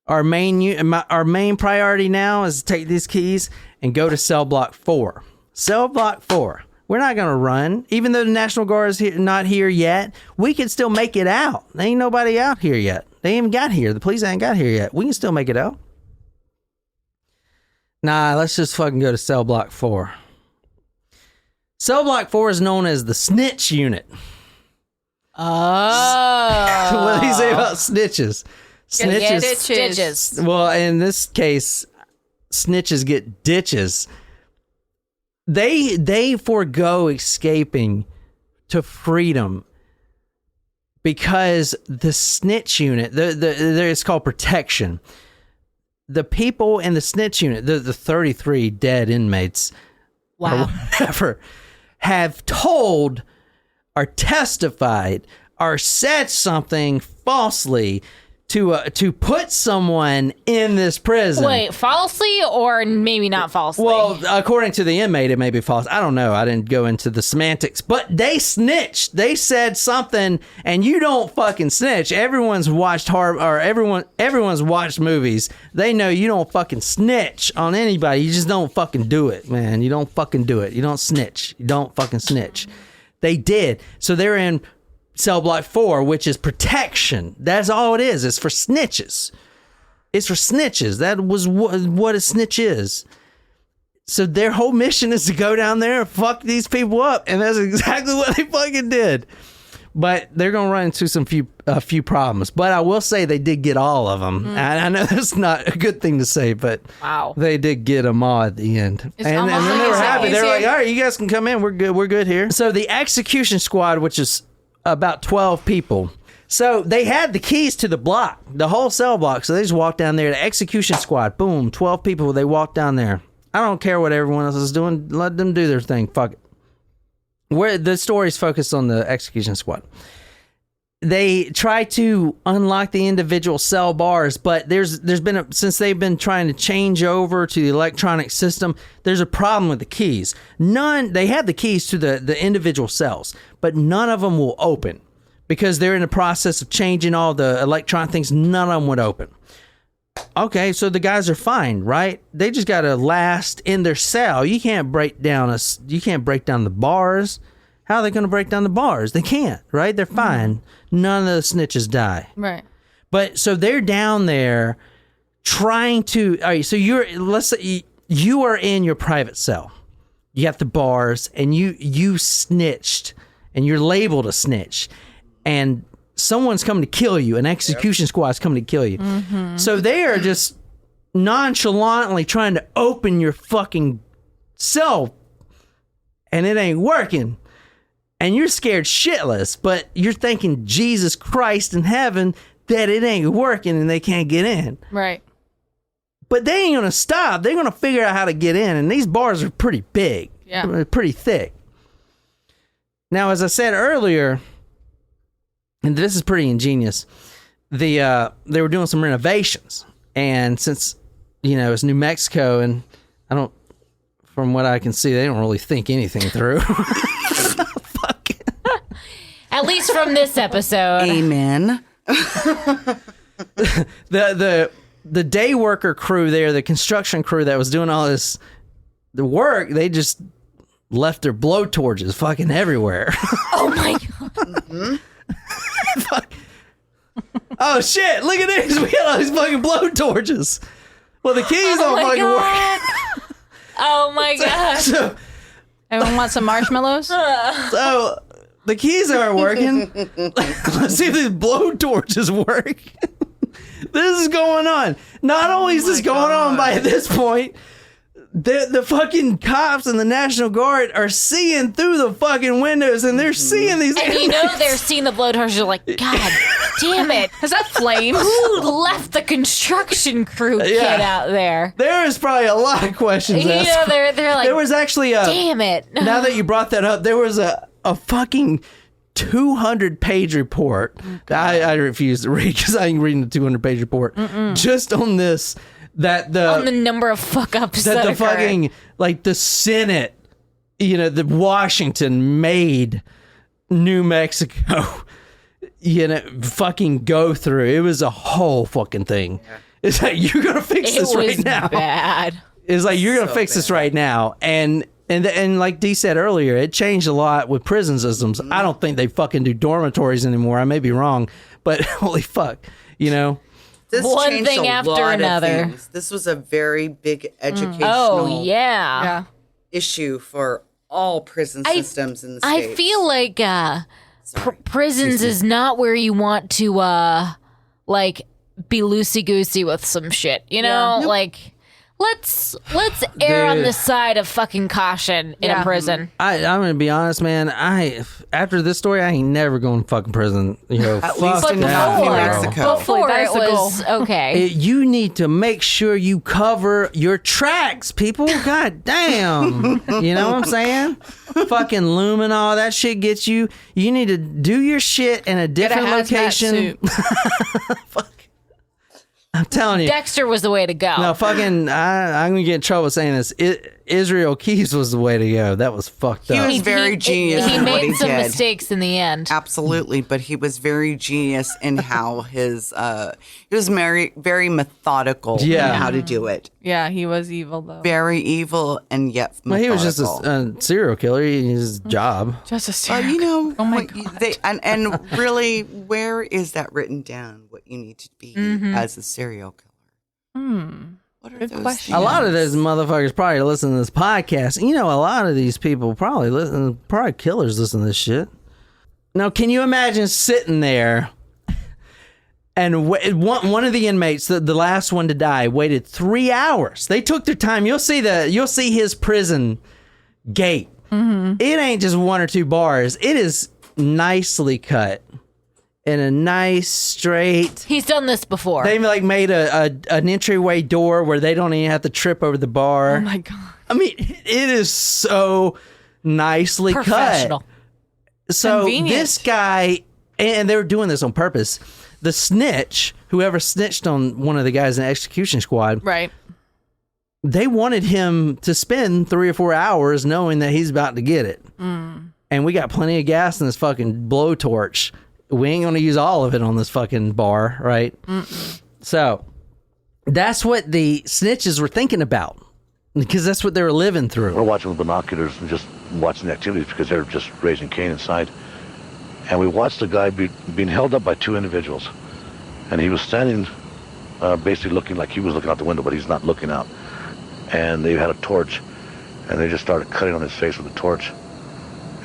Our main priority now is to take these keys and go to Cellblock 4. Cellblock 4. We're not going to run. Even though the National Guard is not here yet, we can still make it out. There ain't nobody out here yet. They ain't even got here. The police ain't got here yet. We can still make it out. Nah, let's just fucking go to Cellblock 4. Cellblock 4 is known as the snitch unit. Oh. What do you say about snitches? Snitches. Stitches. Well, in this case, snitches get ditches. They forego escaping to freedom because the snitch unit, it's called protection. The people in the snitch unit, the 33 dead inmates, or whatever, have told or testified or said something falsely to put someone in this prison. Wait, falsely or maybe not falsely? Well, according to the inmate, it may be false. I don't know. I didn't go into the semantics, but they snitched. They said something, and you don't fucking snitch. Everyone's watched everyone's watched movies. They know you don't fucking snitch on anybody. You just don't fucking do it, man. You don't fucking do it. You don't snitch. You don't fucking snitch. They did. So they're in Cellblock 4, which is protection. That's all it is. It's for snitches. It's for snitches. That was what a snitch is. So their whole mission is to go down there and fuck these people up, and that's exactly what they fucking did. But they're gonna run into a few problems. But I will say they did get all of them. I know that's not a good thing to say, but wow, they did get them all at the end. And then they were happy. They were like, "All right, you guys can come in. We're good. We're good here." So the execution squad, which is about 12 people. So they had the keys to the block, the whole cell block. So they just walked down there. The execution squad, boom, 12 people. They walked down there. I don't care what everyone else is doing. Let them do their thing. Fuck it. Where the story's focused on the execution squad. They try to unlock the individual cell bars, but there's been since they've been trying to change over to the electronic system, there's a problem with the keys. They have the keys to the individual cells, but none of them will open because they're in the process of changing all the electronic things. None of them would open. Okay, so the guys are fine, right? They just got to last in their cell. You can't break down the bars. How are they going to break down the bars? They can't, right? They're fine. None of the snitches die. Right. But so they're down there trying to. All right. So let's say you are in your private cell. You got the bars, and you snitched, and you're labeled a snitch, and someone's coming to kill you. An execution squad's coming to kill you. Mm-hmm. So they are just nonchalantly trying to open your fucking cell, and it ain't working. And you're scared shitless, but you're thanking Jesus Christ in heaven that it ain't working and they can't get in. Right. But they ain't going to stop. They're going to figure out how to get in. And these bars are pretty big. Yeah. Pretty thick. Now, as I said earlier, and this is pretty ingenious, they were doing some renovations. And since, it's New Mexico, and from what I can see, they don't really think anything through. At least from this episode. Amen. The day worker crew there, the construction crew that was doing all the work, they just left their blowtorches fucking everywhere. Oh my god. Mm-hmm. Fuck. Oh shit, look at this. We got all these fucking blowtorches. Well, the keys don't fucking work. Oh my god. So, everyone want some marshmallows? So the keys aren't working. Let's see if these blowtorches work. This is going on. Not only is this going on by this point, the fucking cops and the National Guard are seeing through the fucking windows, and they're seeing these. And they're seeing the blowtorches. You're like, God Damn it. Is that flames? Who left the construction crew kid out there? There is probably a lot of questions asked. Yeah, they're like, There was actually a... damn it. Now that you brought that up, there was a fucking 200-page report that I refuse to read because I ain't reading the 200-page report. Just on this, on the number of fuck-ups that the occurred. fucking, like, the Senate, the Washington made New Mexico, fucking go through. It was a whole fucking thing. It's like, you're going to fix this right now. Bad. It's like, you're going to fix this right now. And like Dee said earlier, it changed a lot with prison systems. I don't think they fucking do dormitories anymore. I may be wrong, but holy fuck, This One changed thing a after lot of another. things. This was a very big educational Oh, yeah. Yeah. issue for all prison systems in the I States. feel like prisons is not where you want to, like, be loosey-goosey with some shit, Like, let's err on the side of fucking caution in a prison. I'm gonna be honest, man. After this story, I ain't never going to fucking prison. At least fuck in that. New before, Mexico. before That's it the was okay. You need to make sure you cover your tracks, people. God damn. You know what I'm saying? Fucking luminol, that shit gets you. You need to do your shit in a different location. Fuck. I'm telling you. Dexter was the way to go. No, fucking, I'm going to get in trouble saying this. Israel Keys was the way to go. That was fucked up. He was very genius He in what made he some did. mistakes in the end. Absolutely, but he was very genius in how he was very methodical in how to do it. Yeah, he was evil though. Very evil and yet methodical. Well, he was just a serial killer. His job. Just a Well, serial. Oh my what God. and really, where is that written down? What you need to be as a serial killer? What are Good those question. A lot of those motherfuckers probably listen to this podcast. A lot of these people probably killers listen to this shit. Now, can you imagine sitting there and one of the inmates, the last one to die, waited 3 hours. They took their time. You'll see his prison gate. It ain't just one or two bars. It is nicely cut. In a nice straight. He's done this before. They made an entryway door where they don't even have to trip over the bar. Oh my God. I mean, it is so nicely Professional. cut. So Convenient. this guy, and they were doing this on purpose. The snitch, whoever snitched on one of the guys in the execution squad, Right. they wanted him to spend 3 or 4 hours knowing that he's about to get it. And we got plenty of gas in this fucking blowtorch. We ain't going to use all of it on this fucking bar, right? So that's what the snitches were thinking about because that's what they were living through. We're watching with binoculars and just watching the activities because they're just raising Cain inside. And we watched the guy being held up by two individuals. And he was standing basically looking like he was looking out the window, but he's not looking out. And they had a torch, and they just started cutting on his face with a torch.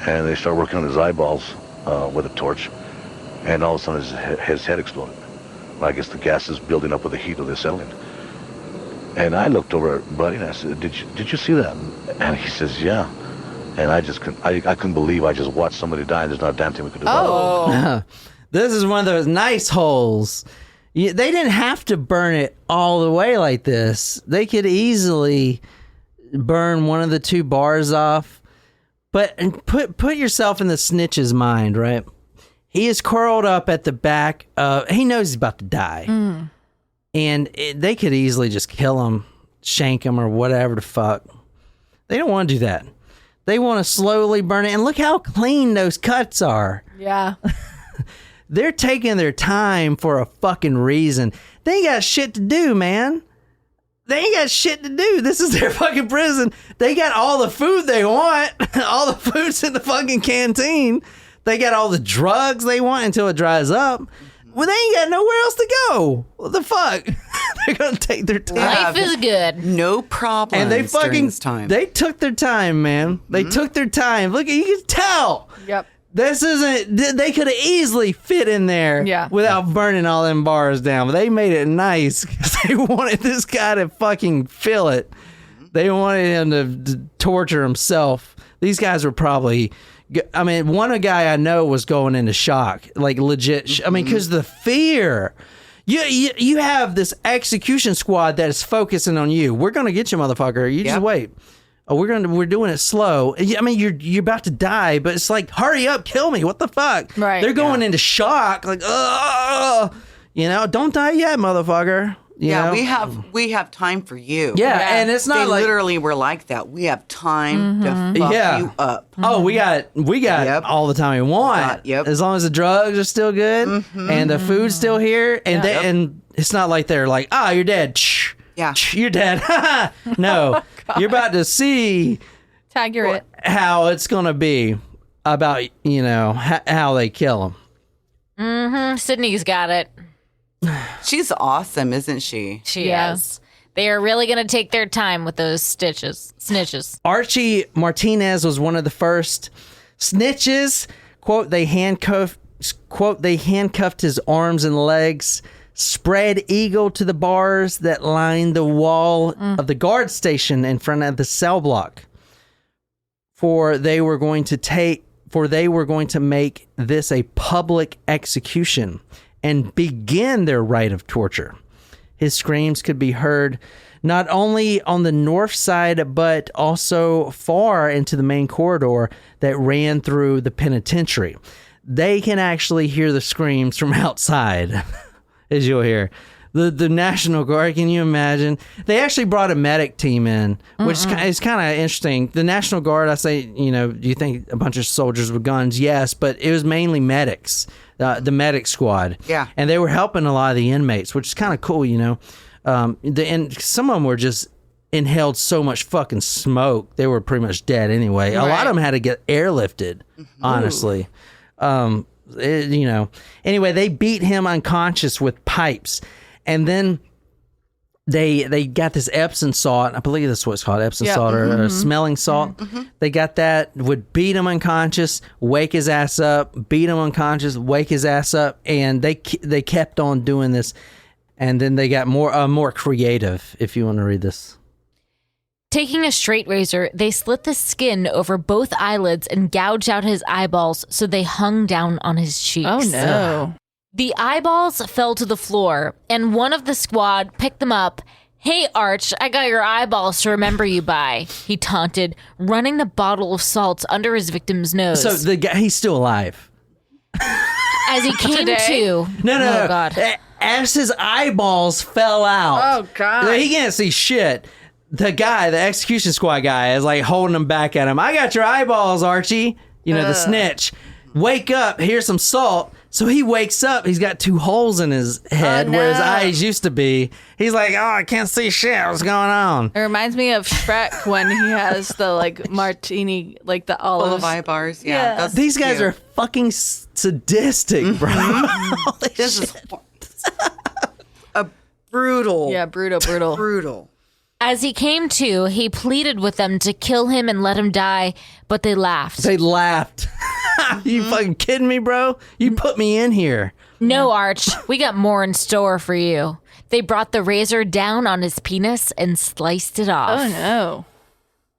And they started working on his eyeballs with a torch. And all of a sudden his head exploded. Well, I guess the gas is building up with the heat of the acetylene. And I looked over at Buddy and I said, did you see that? And he says, yeah. And I couldn't believe I just watched somebody die. There's not a damn thing we could do about it. This is one of those nice holes. They didn't have to burn it all the way like this. They could easily burn one of the two bars off. But put yourself in the snitch's mind, right? He is curled up at the back. He knows he's about to die. And they could easily just kill him, shank him, or whatever the fuck. They don't want to do that. They want to slowly burn it. And look how clean those cuts are. Yeah. They're taking their time for a fucking reason. They ain't got shit to do, man. They ain't got shit to do. This is their fucking prison. They got all the food they want. All the food's in the fucking canteen. They got all the drugs they want until it dries up. Well, they ain't got nowhere else to go. What the fuck? They're going to take their time. Life is good. No problem. And they during fucking, this time. they took their time, man. They took their time. Look, you can tell. Yep. This isn't, they could have easily fit in there without burning all them bars down. But they made it nice because they wanted this guy to fucking feel it. They wanted him to torture himself. These guys were probably I mean, one guy I know was going into shock, like legit. I mean, because the fear. You have this execution squad that is focusing on you. We're gonna get you, motherfucker. You just wait. Oh, we're doing it slow. I mean, you're about to die, but it's like, hurry up, kill me. What the fuck? Right. They're going into shock, like, don't die yet, motherfucker. You know? we have time for you. Yeah, and it's not they like literally were like that. We have time to fuck you up. Oh, we got all the time we want. As long as the drugs are still good and the food's still here, and and it's not like they're like, you're dead. Yeah, you're dead. No, you're about to see how it's gonna be about how they kill them. Sydney's got it. She's awesome, isn't she? She is. They are really going to take their time with those snitches. Archie Martinez was one of the first snitches. Quote, they handcuffed his arms and legs, spread eagle to the bars that lined the wall of the guard station in front of the cell block. For they were going to make this a public execution and begin their rite of torture. His screams could be heard not only on the north side, but also far into the main corridor that ran through the penitentiary. They can actually hear the screams from outside, as you'll hear. The National Guard, can you imagine? They actually brought a medic team in, which is kind of interesting. The National Guard, I say, do you think a bunch of soldiers with guns? Yes, but it was mainly medics, the medic squad. Yeah. And they were helping a lot of the inmates, which is kind of cool, and some of them were just inhaled so much fucking smoke, they were pretty much dead anyway. Right. A lot of them had to get airlifted, honestly. Anyway, they beat him unconscious with pipes. And then they got this Epsom salt. I believe that's what it's called, Epsom salt or smelling salt. They got that, would beat him unconscious, wake his ass up, beat him unconscious, wake his ass up, and they kept on doing this. And then they got more creative, if you want to read this. Taking a straight razor, they slit the skin over both eyelids and gouged out his eyeballs so they hung down on his cheeks. Oh, no. The eyeballs fell to the floor, and one of the squad picked them up. "Hey, Arch, I got your eyeballs to remember you by," he taunted, running the bottle of salt under his victim's nose. So the guy, he's still alive. As he came to... No. Oh, God. As his eyeballs fell out. Oh, God. He can't see shit. The guy, the execution squad guy, is like holding him back at him. "I got your eyeballs, Archie." The snitch. "Wake up, here's some salt." So he wakes up. He's got 2 holes in his head where his eyes used to be. He's like, I can't see shit. What's going on? It reminds me of Shrek when he has the martini, like the olives. Full of eye bars. Yeah. That's These guys cute. are fucking sadistic, bro. Holy This shit. is a brutal. Yeah, brutal. Brutal. As he came to, he pleaded with them to kill him and let him die, but they laughed. They laughed. You fucking kidding me, bro? You put me in here. "No, Arch, we got more in store for you." They brought the razor down on his penis and sliced it off. Oh, no.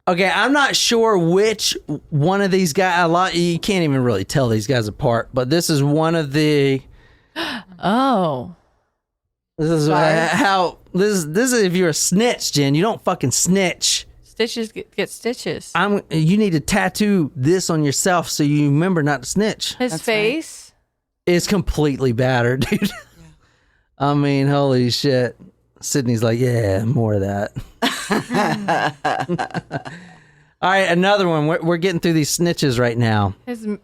Okay, I'm not sure which one of these guys. You can't even really tell these guys apart, but this is one of the. Oh. This is how. This is if you're a snitch, Jen. You don't fucking snitch. Stitches get stitches. You need to tattoo this on yourself so you remember not to snitch. His face? It's completely battered, dude. Yeah. I mean, holy shit. Sydney's like, yeah, more of that. All right, another one. We're getting through these snitches right now.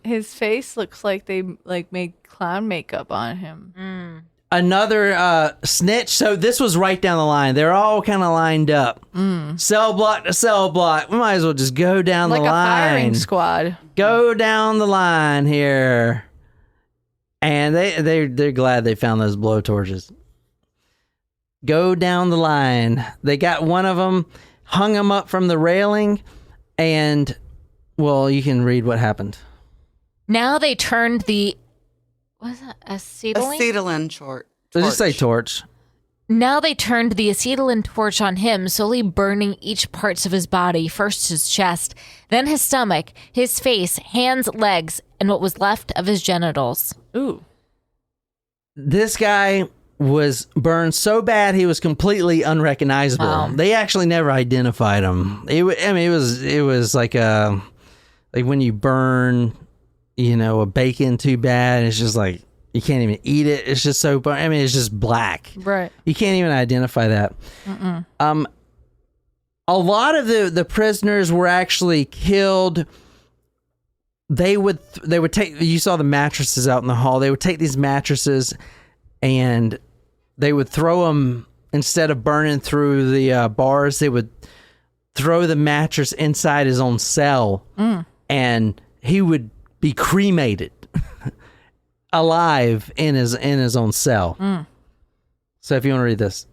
His face looks like they made clown makeup on him. Another snitch. So this was right down the line. They're all kind of lined up. Cell block to cell block. We might as well just go down the line. Like a firing squad. Go down the line here. And they're glad they found those blowtorches. Go down the line. They got one of them, hung him up from the railing, and, well, you can read what happened. Now they turned the... What's that? Acetylene? Acetylene torch. So just say torch. Now they turned the acetylene torch on him, slowly burning each parts of his body, first his chest, then his stomach, his face, hands, legs, and what was left of his genitals. Ooh. This guy was burned so bad he was completely unrecognizable. Wow. They actually never identified him. It was like when you burn, a bacon too bad. It's just like you can't even eat it. It's just so. It's just black. Right. You can't even identify that. A lot of the prisoners were actually killed. They would take. You saw the mattresses out in the hall. They would take these mattresses, and they would throw them instead of burning through the bars. They would throw the mattress inside his own cell, and he would be cremated alive in his own cell. So if you want to read this.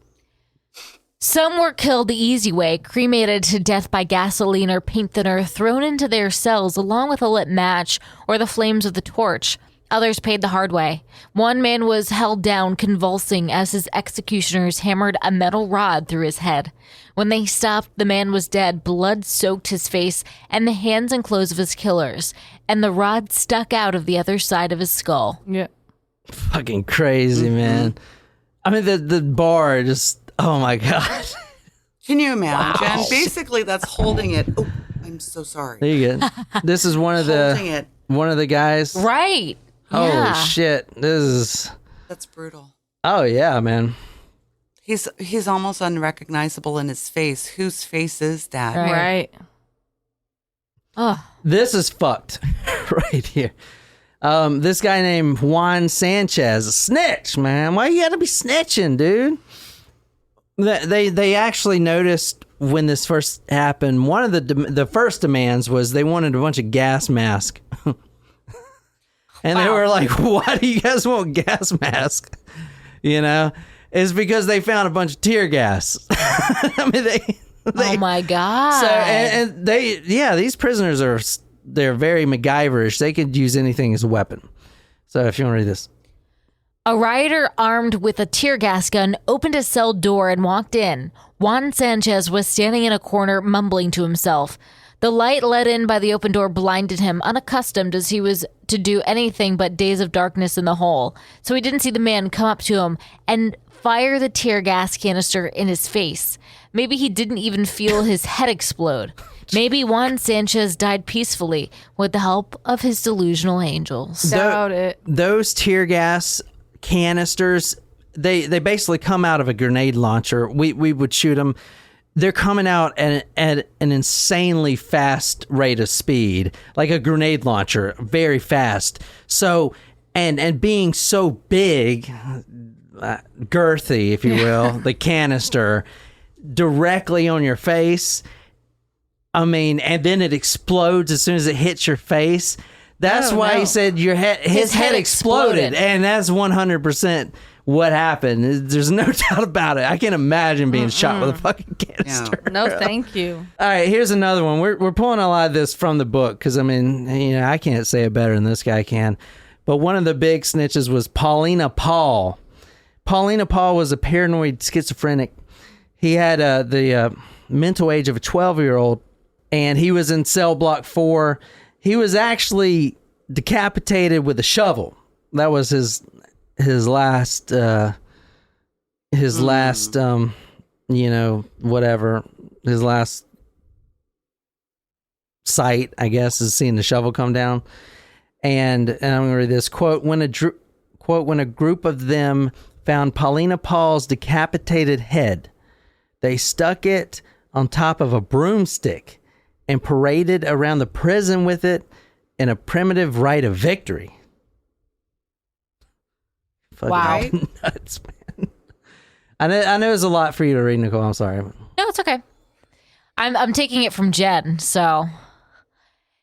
Some were killed the easy way, cremated to death by gasoline or paint thinner, thrown into their cells along with a lit match or the flames of the torch. Others paid the hard way. One man was held down, convulsing, as his executioners hammered a metal rod through his head. When they stopped, the man was dead. Blood soaked his face and the hands and clothes of his killers, and the rod stuck out of the other side of his skull. Yeah. Fucking crazy, man. I mean, the bar just... Oh my God. Can you imagine? Wow. Basically, that's holding it. Oh, I'm so sorry. There you go. This is one of the guys. Right. Holy Yeah. shit. That's brutal. Oh yeah, man. He's almost unrecognizable in his face. Whose face is that? Right. Oh. This is fucked right here. This guy named Juan Sanchez, a snitch, man. Why you gotta be snitching, dude? They actually noticed when this first happened, one of the first demands was they wanted a bunch of gas masks. And they were like, why do you guys want gas masks? It's because they found a bunch of tear gas. I mean, Oh my God. So, and these prisoners they're very MacGyverish. They could use anything as a weapon. So if you want to read this. A rioter armed with a tear gas gun opened a cell door and walked in. Juan Sanchez was standing in a corner, mumbling to himself. The light let in by the open door blinded him, unaccustomed as he was to do anything but days of darkness in the hole. So he didn't see the man come up to him and fire the tear gas canister in his face. Maybe he didn't even feel his head explode. Maybe Juan Sanchez died peacefully with the help of his delusional angels. Doubt it. Those tear gas canisters, they basically come out of a grenade launcher. We would shoot them. They're coming out at an insanely fast rate of speed, like a grenade launcher, very fast. So, and being so big, girthy, if you will, the canister directly on your face. I mean, and then it explodes as soon as it hits your face. That's why he said his head exploded, and that's 100% what happened. There's no doubt about it. I can't imagine being shot with a fucking canister. No, thank you. All right, here's another one. We're pulling a lot of this from the book because, I mean, I can't say it better than this guy can. But one of the big snitches was Paulina Paul. Paulina Paul was a paranoid schizophrenic. He had the mental age of a 12-year-old, and he was in Cellblock 4. He was actually decapitated with a shovel. That was his last whatever. His last sight, I guess, is seeing the shovel come down. And I'm going to read this quote: when a group of them found Paulina Paul's decapitated head, they stuck it on top of a broomstick and paraded around the prison with it in a primitive rite of victory. Fucking Wow. Nuts, man. I know there's a lot for you to read, Nicole. I'm sorry. No, it's okay. I'm taking it from Jen, so...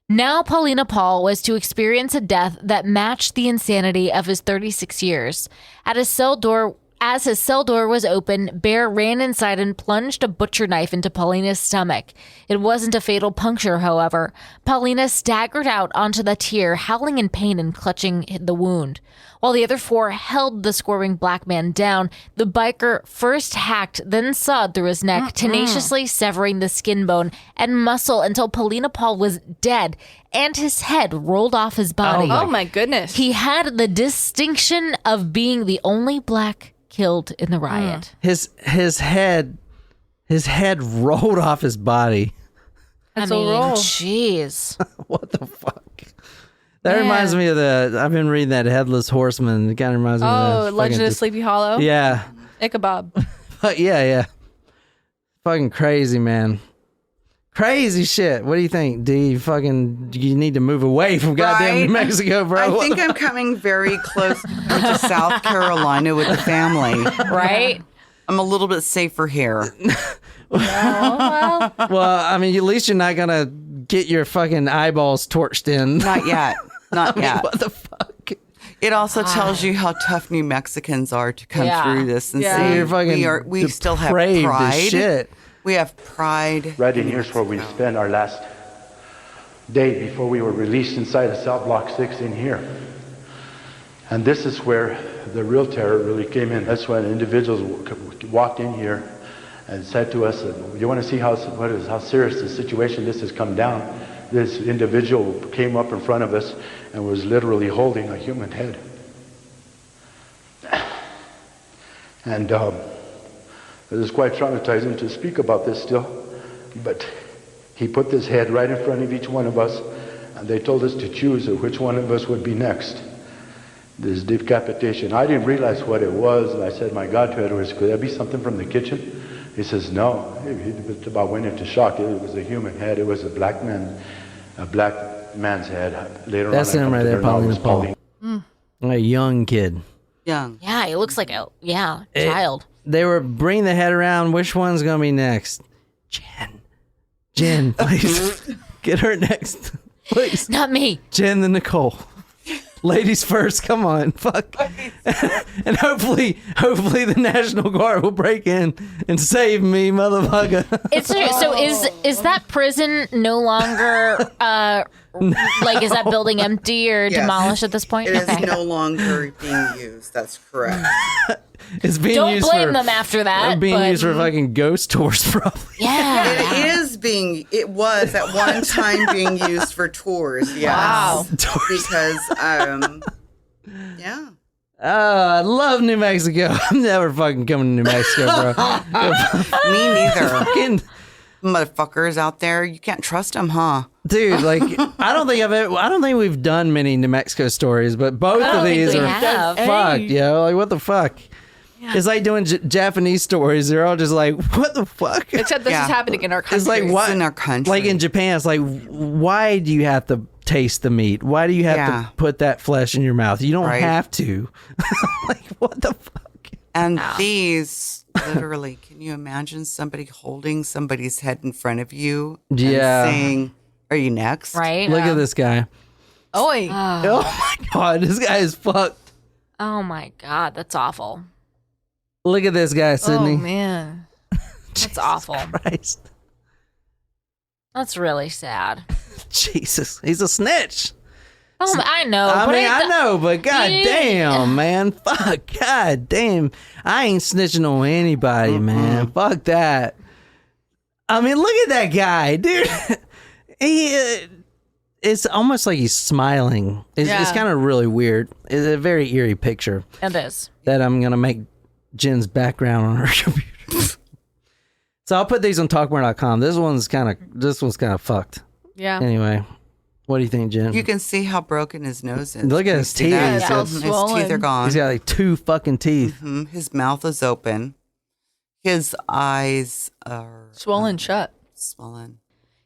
Now Paulina Paul was to experience a death that matched the insanity of his 36 years. At his cell door As his cell door was open, Bear ran inside and plunged a butcher knife into Paulina's stomach. It wasn't a fatal puncture, however. Paulina staggered out onto the tier, howling in pain and clutching the wound. While the other 4 held the squirming black man down, the biker first hacked, then sawed through his neck, tenaciously severing the skin bone and muscle until Paulina Paul was dead and his head rolled off his body. Oh my goodness. He had the distinction of being the only black killed in the riot. His head rolled off his body. That's a roll. Jeez. What the fuck? That reminds me of I've been reading that Headless Horseman. It kind of reminds me of that. Legend of Sleepy Hollow? Yeah. Ichabod. But yeah. Fucking crazy, man. Crazy shit. What do you think, D? You need to move away from goddamn New Mexico, bro. I think I'm coming very close to South Carolina with the family. Right? I'm a little bit safer here. Well, Well, I mean, at least you're not gonna get your fucking eyeballs torched in. Not yet. Not yet. What the fuck? It also tells you how tough New Mexicans are to come through this and Yeah. say You're fucking we still have depraved as pride. shit. We have pride. Right in here's where we spent our last day before we were released inside of Cellblock 6 in here. And this is where the real terror really came in. That's when individuals walked in here and said to us, you want to see how serious the situation this has come down? This individual came up in front of us and was literally holding a human head. And it is quite traumatizing to speak about this still, but he put this head right in front of each one of us, and they told us to choose which one of us would be next. This decapitation. I didn't realize what it was, and I said, my God, to Edwards, could that be something from the kitchen? He says, no. He about went into shock. It was a human head. It was a black man's head. Later That's on, him right there, Paulina Paul. A young kid. Young. yeah, he looks like a child. They were bringing the head around. Which one's gonna be next? Jen, please. Get her next. Please. Not me. Jen the Nicole. Ladies first, come on. Fuck. And hopefully the National Guard will break in and save me, motherfucker. Is that prison no longer is that building empty or Yes. demolished at this point? It is no longer being used. That's correct. It's being Don't used blame for, them after that. being but, used for fucking ghost tours, probably. yeah. It was at one time being used for tours. Yes. Wow. Because, yeah. Oh, I love New Mexico. I'm never fucking coming to New Mexico, bro. Me neither. Fucking Motherfuckers out there, you can't trust them, huh? dude, like I don't think we've done many New Mexico stories, but both of these we are have. fucked, yo. Like what the fuck? It's like doing Japanese stories. They're all just like, what the fuck? Except this is happening in our country. It's like what in our country. Like in Japan, it's like, why do you have to taste the meat? Why do you have to put that flesh in your mouth? You don't have to. Like what the fuck? And these, literally, can you imagine somebody holding somebody's head in front of you and saying, are you next? Right? Look at this guy. Oi. Oh my god, this guy is fucked. Oh my God, that's awful. Look at this guy, Sydney. Oh, man. That's awful. Christ. That's really sad. Jesus, he's a snitch. Oh, I know. I know, but god Yeah. damn, man. Fuck, god damn. I ain't snitching on anybody, man. Fuck that. I mean, look at that guy, dude. It's almost like he's smiling. It's kind of really weird. It's a very eerie picture It is. that I'm going to make Jen's background on her computer. So I'll put these on talkmore.com. This one's kind of fucked. Yeah. Anyway, what do you think, Jen? You can see how broken his nose is. Look at Can you his see teeth. that? It's all His swollen. teeth are gone. He's got like 2 fucking teeth. His mouth is open. His eyes are Swollen shut. swollen.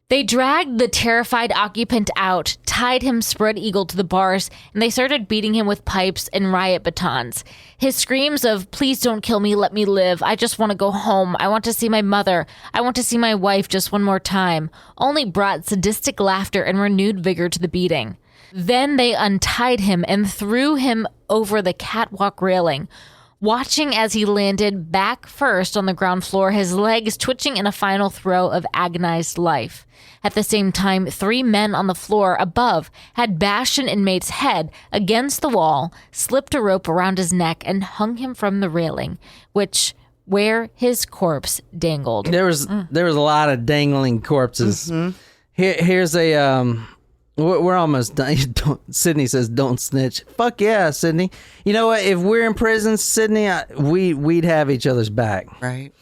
They dragged the terrified occupant out, tied him spread eagle to the bars, and they started beating him with pipes and riot batons. His screams of, please don't kill me, let me live, I just want to go home, I want to see my mother, I want to see my wife just one more time, only brought sadistic laughter and renewed vigor to the beating. Then they untied him and threw him over the catwalk railing. watching as he landed back first on the ground floor, his legs twitching in a final throe of agonized life. At the same time, 3 men on the floor above had bashed an inmate's head against the wall, slipped a rope around his neck, and hung him from the railing, where his corpse dangled. There was a lot of dangling corpses. Here's a we're almost done. Sydney says, "Don't snitch." Fuck yeah, Sydney. You know what? If we're in prison, Sydney, we'd have each other's back. Right.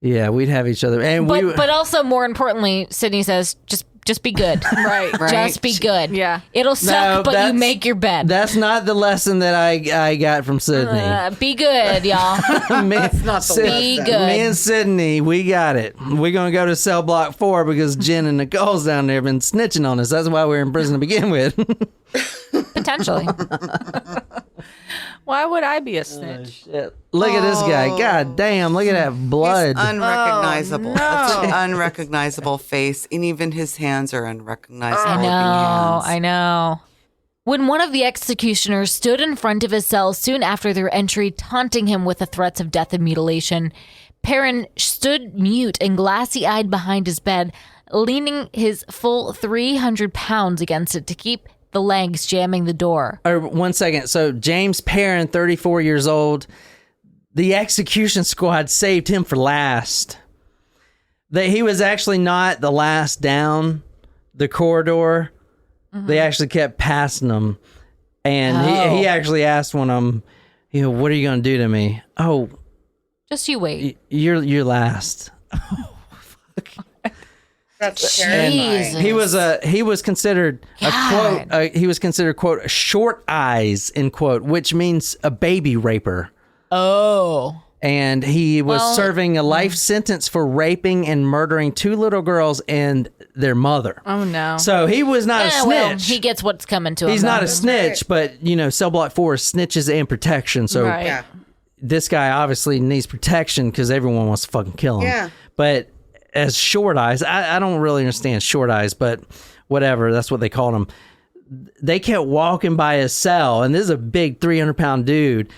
Yeah, we'd have each other. And but also more importantly, Sydney says, just be good. Right. Just be good. Yeah. It'll suck, but you make your bed. That's not the lesson that I got from Sydney. Be good, y'all. That's not the Be lesson. good. Me and Sydney, we got it. We're going to go to Cellblock 4 because Jen and Nicole's down there have been snitching on us. That's why we're in prison to begin with. Potentially. Why would I be a snitch? Look at this guy. God damn, look at that blood. He's unrecognizable. Oh, no. That's an unrecognizable face, and even his hands are unrecognizable. I know. When one of the executioners stood in front of his cell soon after their entry, taunting him with the threats of death and mutilation, Perrin stood mute and glassy-eyed behind his bed, leaning his full 300 pounds against it to keep the legs jamming the door. 1 second. So James Perrin, 34 years old, the execution squad saved him for last. He was actually not the last down the corridor. They actually kept passing him. And he actually asked one of them, what are you going to do to me? Oh, just you wait. You're last. That's Jesus. He was considered God. a quote, quote, short eyes, end quote, which means a baby raper. Oh. And he was serving a life sentence for raping and murdering 2 little girls and their mother. Oh, no. So he was not a snitch. Well, he gets what's coming to him. He's not a snitch, but, Cell Block 4 is snitches and protection. So Right. this guy obviously needs protection because everyone wants to fucking kill him. Yeah. But as short eyes, I don't really understand short eyes, but whatever, that's what they called him. They kept walking by his cell, and this is a big 300-pound dude.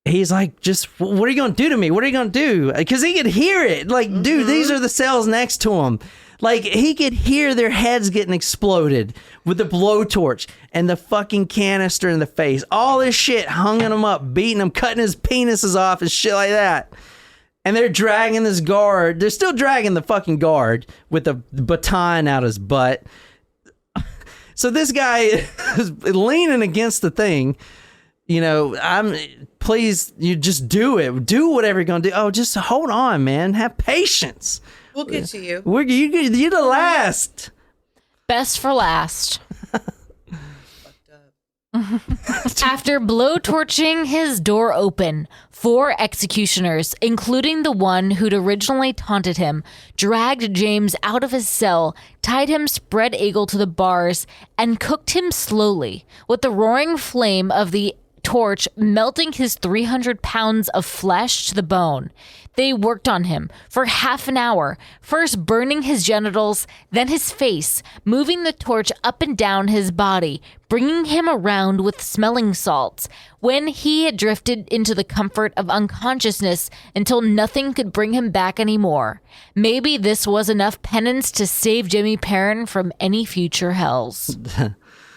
He's like, what are you going to do to me? What are you going to do? Because he could hear it. Like, dude, these are the cells next to him. Like, he could hear their heads getting exploded with the blowtorch and the fucking canister in the face. All this shit, hunging him up, beating him, cutting his penises off and shit like that. And they're dragging this guard. They're still dragging the fucking guard with the baton out his butt. So this guy is leaning against the thing. Please, you just do it. Do whatever you're going to do. Oh, just hold on, man. Have patience. We'll get to you. You're the last. Best for last. After blowtorching his door open, 4 executioners, including the one who'd originally taunted him, dragged James out of his cell, tied him spread eagle to the bars, and cooked him slowly, with the roaring flame of the torch melting his 300 pounds of flesh to the bone. They worked on him for half an hour, first burning his genitals, then his face, moving the torch up and down his body, bringing him around with smelling salts, when he had drifted into the comfort of unconsciousness until nothing could bring him back anymore. Maybe this was enough penance to save Jimmy Perrin from any future hells.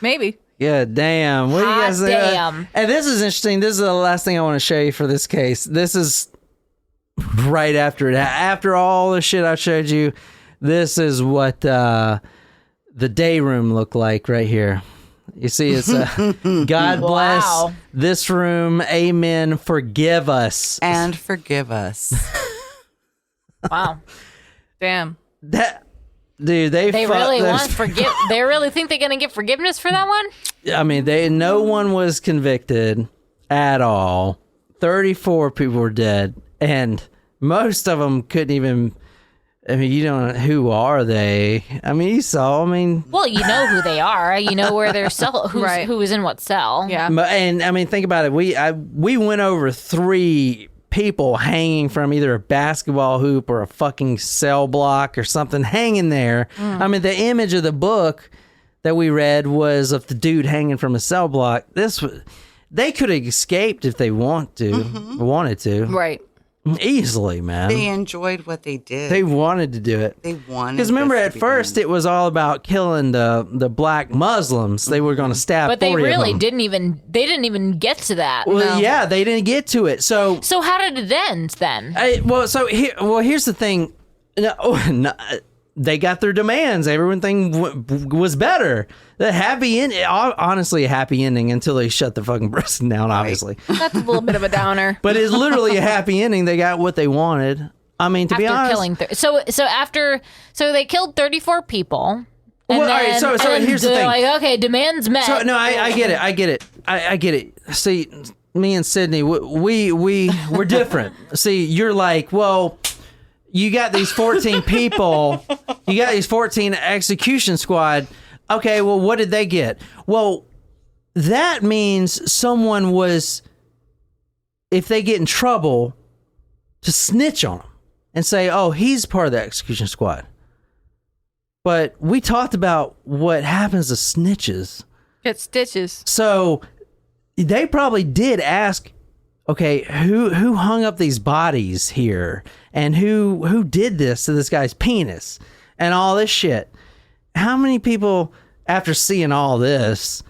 Maybe. Yeah, damn. What do you guys think? Damn. And this is interesting. This is the last thing I want to show you for this case. This is right after it. After all the shit I showed you, this is what the day room looked like right here. You see, it's God bless Wow. this room. Amen. Forgive us. And forgive us. Wow. Damn. That dude, they really want They really think they're gonna get forgiveness for that one? I mean, no one was convicted at all. 34 people were dead, and most of them couldn't even. I mean, you don't. Who are they? I mean, you saw. I mean, Well, you know who they are. You know where their cell, Right. who was in what cell. Yeah. and I mean, think about it. We went over 3 people hanging from either a basketball hoop or a fucking cell block or something hanging there. I mean, the image of the book that we read was of the dude hanging from a cell block. This was, they could have escaped if they wanted to. Right. Easily, man. They enjoyed what they did. They wanted to do it. They wanted. Because remember, this at to be first, done. it was all about killing the black Muslims. They were going to stab But they 40 of really them. didn't even get to that. Well, yeah, they didn't get to it. So So how did it end then? here's the thing. No, they got their demands. Everything was better. The happy end, honestly, a happy ending until they shut the fucking prison down. Obviously, That's a little bit of a downer. but it's literally a happy ending. They got what they wanted. I mean, to be honest, Killing so they killed 34 people. And Well, all right, then, so and here's the they're thing. like, okay, demands met. So no, I get it. I get it. I get it. See, me and Sydney, we're different. See, you're like, well, you got these 14 people. You got these 14 execution squad. Okay, well, what did they get? Well, that means someone was, if they get in trouble, to snitch on them and say, oh, he's part of the execution squad. But we talked about what happens to snitches. Get stitches. So they probably did ask, okay, who hung up these bodies here, and who did this to this guy's penis and all this shit. How many people, after seeing all this,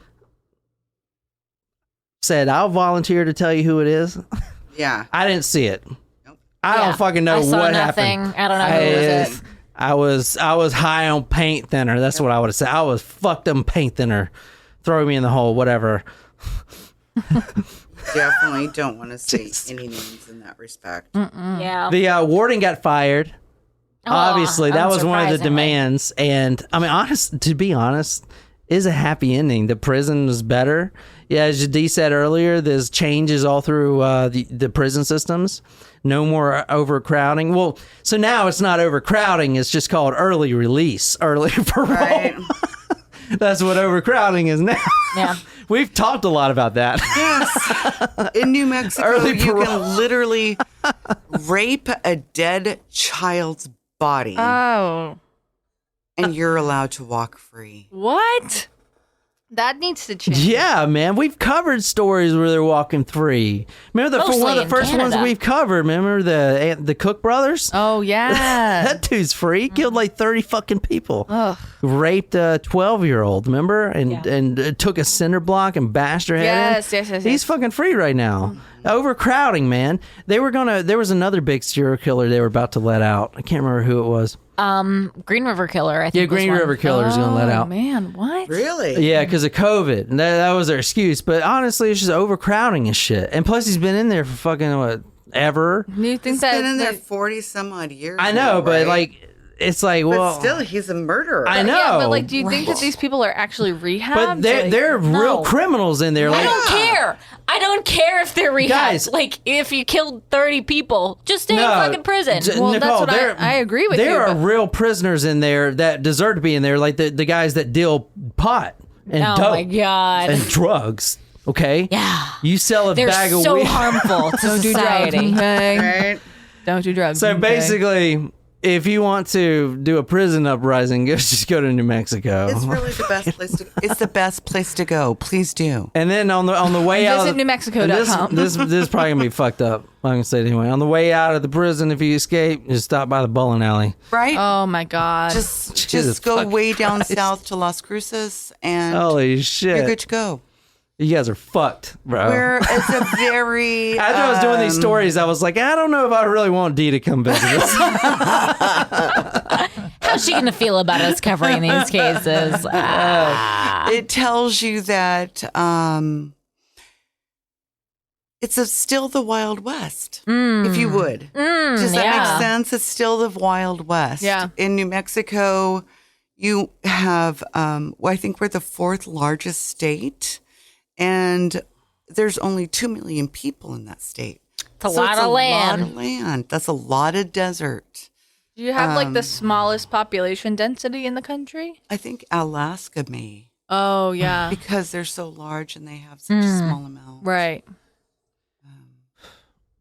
said, I'll volunteer to tell you who it is? Yeah. I didn't see it. Nope. I don't fucking know I saw what nothing. happened. I don't know who it was. I was high on paint thinner. That's what I would have said. I was fucked on paint thinner. Throw me in the hole, whatever. Definitely don't want to say any names in that respect. Yeah. The warden got fired. Obviously, that was one of the unsurprisingly. demands. And I mean, to be honest, is a happy ending. The prison was better. Yeah, as Dee said earlier, there's changes all through the prison systems. No more overcrowding. Well, so now it's not overcrowding. It's just called early release, early parole. Right. That's what overcrowding is now. Yeah. We've talked a lot about that. Yes. In New Mexico, Early you parole. can literally rape a dead child's body Oh. and you're allowed to walk free. What? That needs to change. Yeah, man, we've covered stories where they're walking free. Remember one Mostly of the in first ones Canada. we've covered? Remember the Cook brothers? Oh, yeah. That dude's free. He killed like 30 fucking people. Ugh. Raped a 12-year-old, remember? And took a cinder block and bashed her head Yes, in. yes. He's fucking free right now. Overcrowding, man. There was another big serial killer they were about to let out. I can't remember who it was. Green River Killer, I think. Yeah, was Green one. River Killer is going to let Oh, out. man, what? Really? Yeah, because of COVID. And that was their excuse. But honestly, it's just overcrowding and shit. And plus, he's been in there for fucking, what, ever? Do you think He's that been in there 40 some odd years. I know, now, but right? like, it's like, But well. still, he's a murderer. I know. Yeah, but like, do you think that these people are actually rehabbed? But Like, they're real criminals in there. I Like, don't care. I don't care if they're rehabbed. Guys. Like, if you killed 30 people, just stay in fucking prison. Well, that's Nicole, what I agree with you. There are but- real prisoners in there that deserve to be in there, like the guys that deal pot and Oh dope my God. and drugs. Okay, Yeah. you sell a They're bag of so weed. harmful to Don't do drugs, society. okay? Right? Don't do drugs. So okay? basically, if you want to do a prison uprising, just go to New Mexico. It's really the best place to. It's the best place to go. Please do. And then on the way out, Visit NewMexico.com. and this is probably gonna be fucked up. I'm gonna say it anyway. On the way out of the prison, if you escape, just stop by the bowling alley. Right? Oh my God. just Jesus go fucking way down Christ. south to Las Cruces, and Holy shit! you're good to go. You guys are fucked, bro. Where it's a very. After I was doing these stories, I was like, I don't know if I really want Dee to come visit us. How's she going to feel about us covering these cases? It tells you that it's still the Wild West, if you would. Does that yeah. make sense? It's still the Wild West. Yeah. In New Mexico, you have, I think we're the 4th largest state, and there's only 2 million people in that state. It's a lot of land. A lot of land. That's a lot of desert. Do you have like the smallest population density in the country? I think Alaska may, Oh, yeah. because they're so large and they have such a small amount. Right.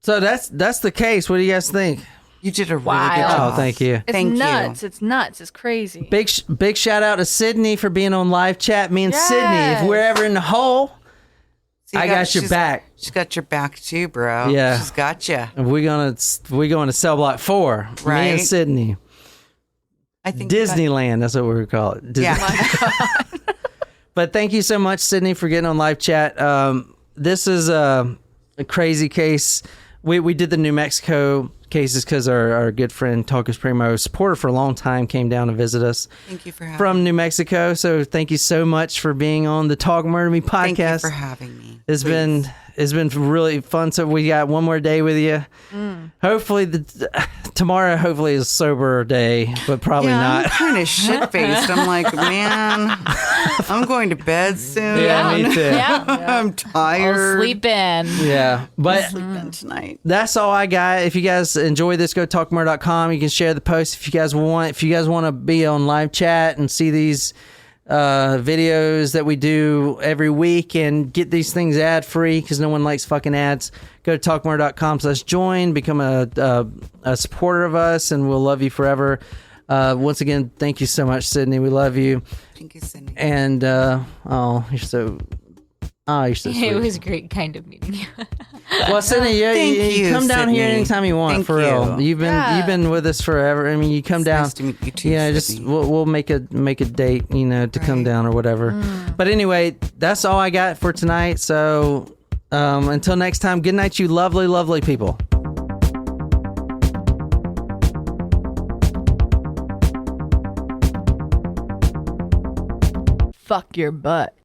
So that's the case. What do you guys think? You did a really good Wild. job. Oh, thank you. It's Thank you. nuts. It's nuts. It's crazy. Big shout out to Sydney for being on live chat. Me and Yes. Sydney, if we're ever in the hole, So I got your back. She's got your back too, bro. Yeah. She's got you. We going to Cellblock 4. Me Right. and Sydney. I think Disneyland, that's what we would call it. But thank you so much, Sydney, for getting on live chat. This is a crazy case. We did the New Mexico cases because our good friend Talkus Primo, supporter for a long time, came down to visit us. Thank you for having from New Mexico. So thank you so much for being on the Talk Murder Me podcast. Thank you for having me. It's been really fun. So we got one more day with you. Hopefully tomorrow hopefully is a sober day, but probably not. I'm kind of shit faced. I'm like, man, I'm going to bed soon. Yeah, me too. I'm tired. I'll sleep in. Yeah, but Sleep in tonight. that's all I got. If you guys enjoy this, go to talkmurder.com. You can share the post if you guys want. If you guys want to be on live chat and see these videos that we do every week and get these things ad free because no one likes fucking ads, go to talkmurder.com/join, become a supporter of us, and we'll love you forever. Once again, thank you so much, Sydney. We love you. Thank you, Sydney. And you're so sweet. It was great kind of meeting you. Well, Sydney, you come down here Sydney. anytime you want. Thank for real. you. You've been with us forever. I mean, you come down. Nice to meet you too, Yeah, just Sydney. we'll make a date, to come down or whatever. But anyway, that's all I got for tonight. So until next time, good night, you lovely, lovely people. Fuck your butt.